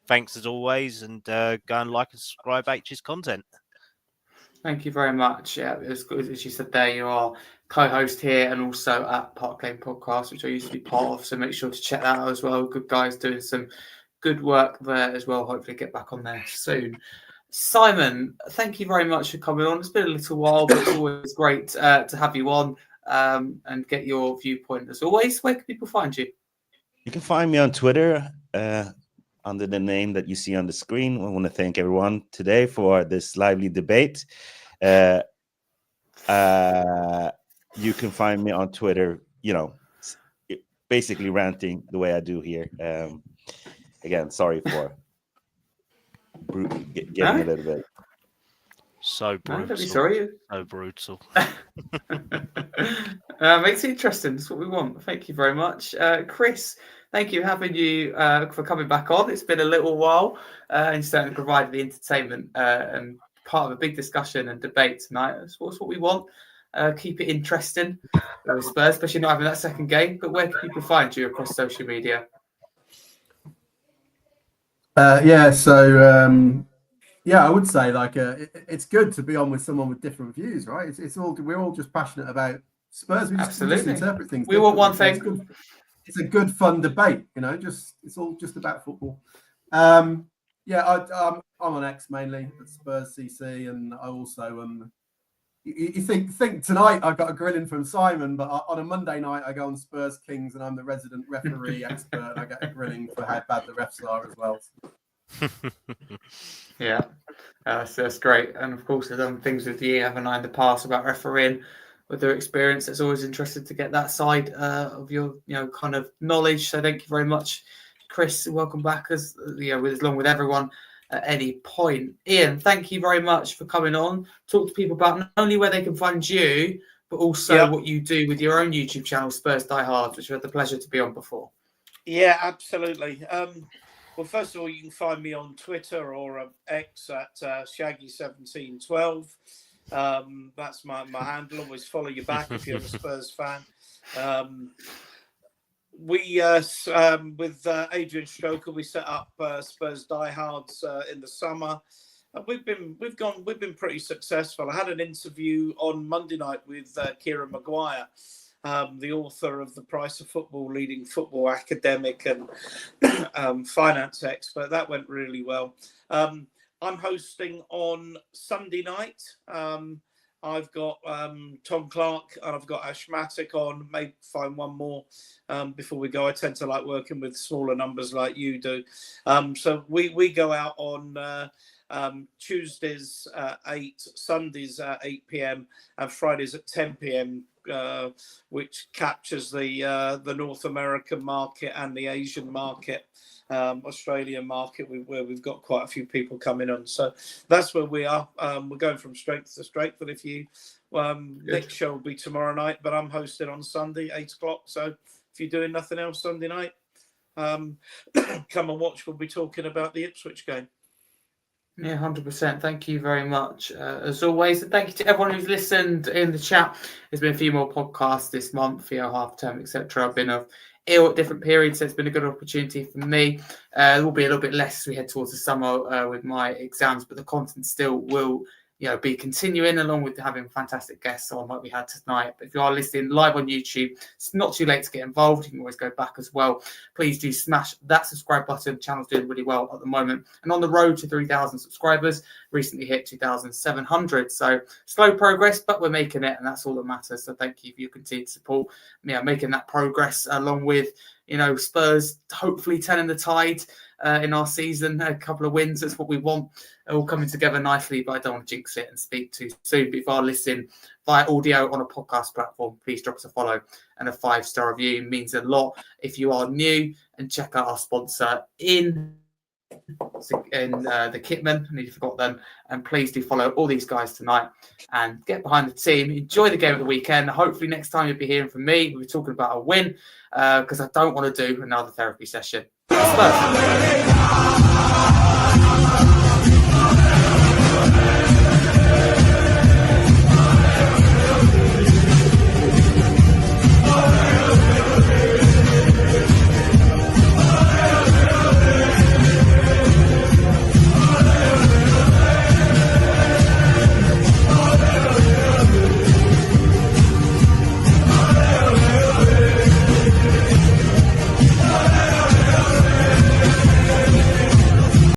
thanks as always, and go and like and subscribe H's content. Thank you very much. Yeah, as you said there, you are co-host here and also at Park Lane Podcast, which I used to be part of. So make sure to check that out as well. Good guys doing some good work there as well. Hopefully get back on there soon. Simon, thank you very much for coming on. It's been a little while, but it's always great to have you on and get your viewpoint as always. Where can people find you? You can find me on Twitter under the name that you see on the screen. I want to thank everyone today for this lively debate. You can find me on Twitter, basically ranting the way I do here. Again, sorry for getting a little bit. So brutal. Don't be sorry. So brutal. Makes it interesting. That's what we want. Thank you very much. Chris, thank you for having you for coming back on. It's been a little while and certainly provided the entertainment and part of a big discussion and debate tonight. That's what we want. Keep it interesting with Spurs, especially not having that second game. But where can people find you across social media? I would say it's good to be on with someone with different views, right? We're all just passionate about Spurs. We just interpret things. We want one thing. It's a good, fun debate, it's all just about football. I'm on X mainly at Spurs CC, and I also you think tonight I got a grilling from Simon, but on a Monday night I go on Spurs Kings and I'm the resident referee expert, and I get a grilling for how bad the refs are as well. Yeah, that's great. And of course, I've done things with you, haven't I, in the past about refereeing with their experience. It's always interesting to get that side of your, kind of knowledge. So thank you very much, Chris. Welcome back, along with everyone at any point. Ian, thank you very much for coming on. Talk to people about not only where they can find you, but also what you do with your own YouTube channel, Spurs Die Hard, which I had the pleasure to be on before. Yeah, absolutely. Well, first of all, you can find me on Twitter or X at Shaggy1712. That's my handle. Always follow you back if you're a Spurs fan. We with Adrian Stroker, we set up Spurs Diehards in the summer. We've been pretty successful. I had an interview on Monday night with Kieran Maguire, the author of The Price of Football, leading football academic and finance expert. That went really well. I'm hosting on Sunday night. I'm I've got Tom Clark, and I've got Ashmatic on. Maybe find one more before we go. I tend to like working with smaller numbers like you do. So we go out on Tuesdays at 8, Sundays at 8 p.m. and Fridays at 10 p.m. Which captures the North American market and the Asian market, Australian market, where we've got quite a few people coming on. So that's where we are. We're going from strength to strength. And if you, next show will be tomorrow night, but I'm hosting on Sunday, 8 o'clock. So if you're doing nothing else Sunday night, come and watch. We'll be talking about the Ipswich game. Yeah, 100%. Thank you very much, as always. And thank you to everyone who's listened in the chat. There's been a few more podcasts this month, half term, etc. I've been ill at different periods, so it's been a good opportunity for me. There will be a little bit less as we head towards the summer with my exams, but the content still will be continuing, along with having fantastic guests on like we had tonight. But if you are listening live on YouTube, it's not too late to get involved. You can always go back as well. Please do smash that subscribe button. The channel's doing really well at the moment, and on the road to 3,000 subscribers. Recently hit 2,700. So slow progress, but we're making it, and that's all that matters. So thank you for your continued support. Making that progress, along with Spurs hopefully turning the tide in our season. A couple of wins, that's what we want. All coming together nicely, but I don't want to jinx it and speak too soon. But if you are listening via audio on a podcast platform, please drop us a follow and a 5-star review. It means a lot. If you are new, and check out our sponsor in the Kitman, I nearly forgot them. And please do follow all these guys tonight and get behind the team. Enjoy the game of the weekend. Hopefully next time you'll be hearing from me. We'll be talking about a win, because I don't want to do another therapy session. Spurs.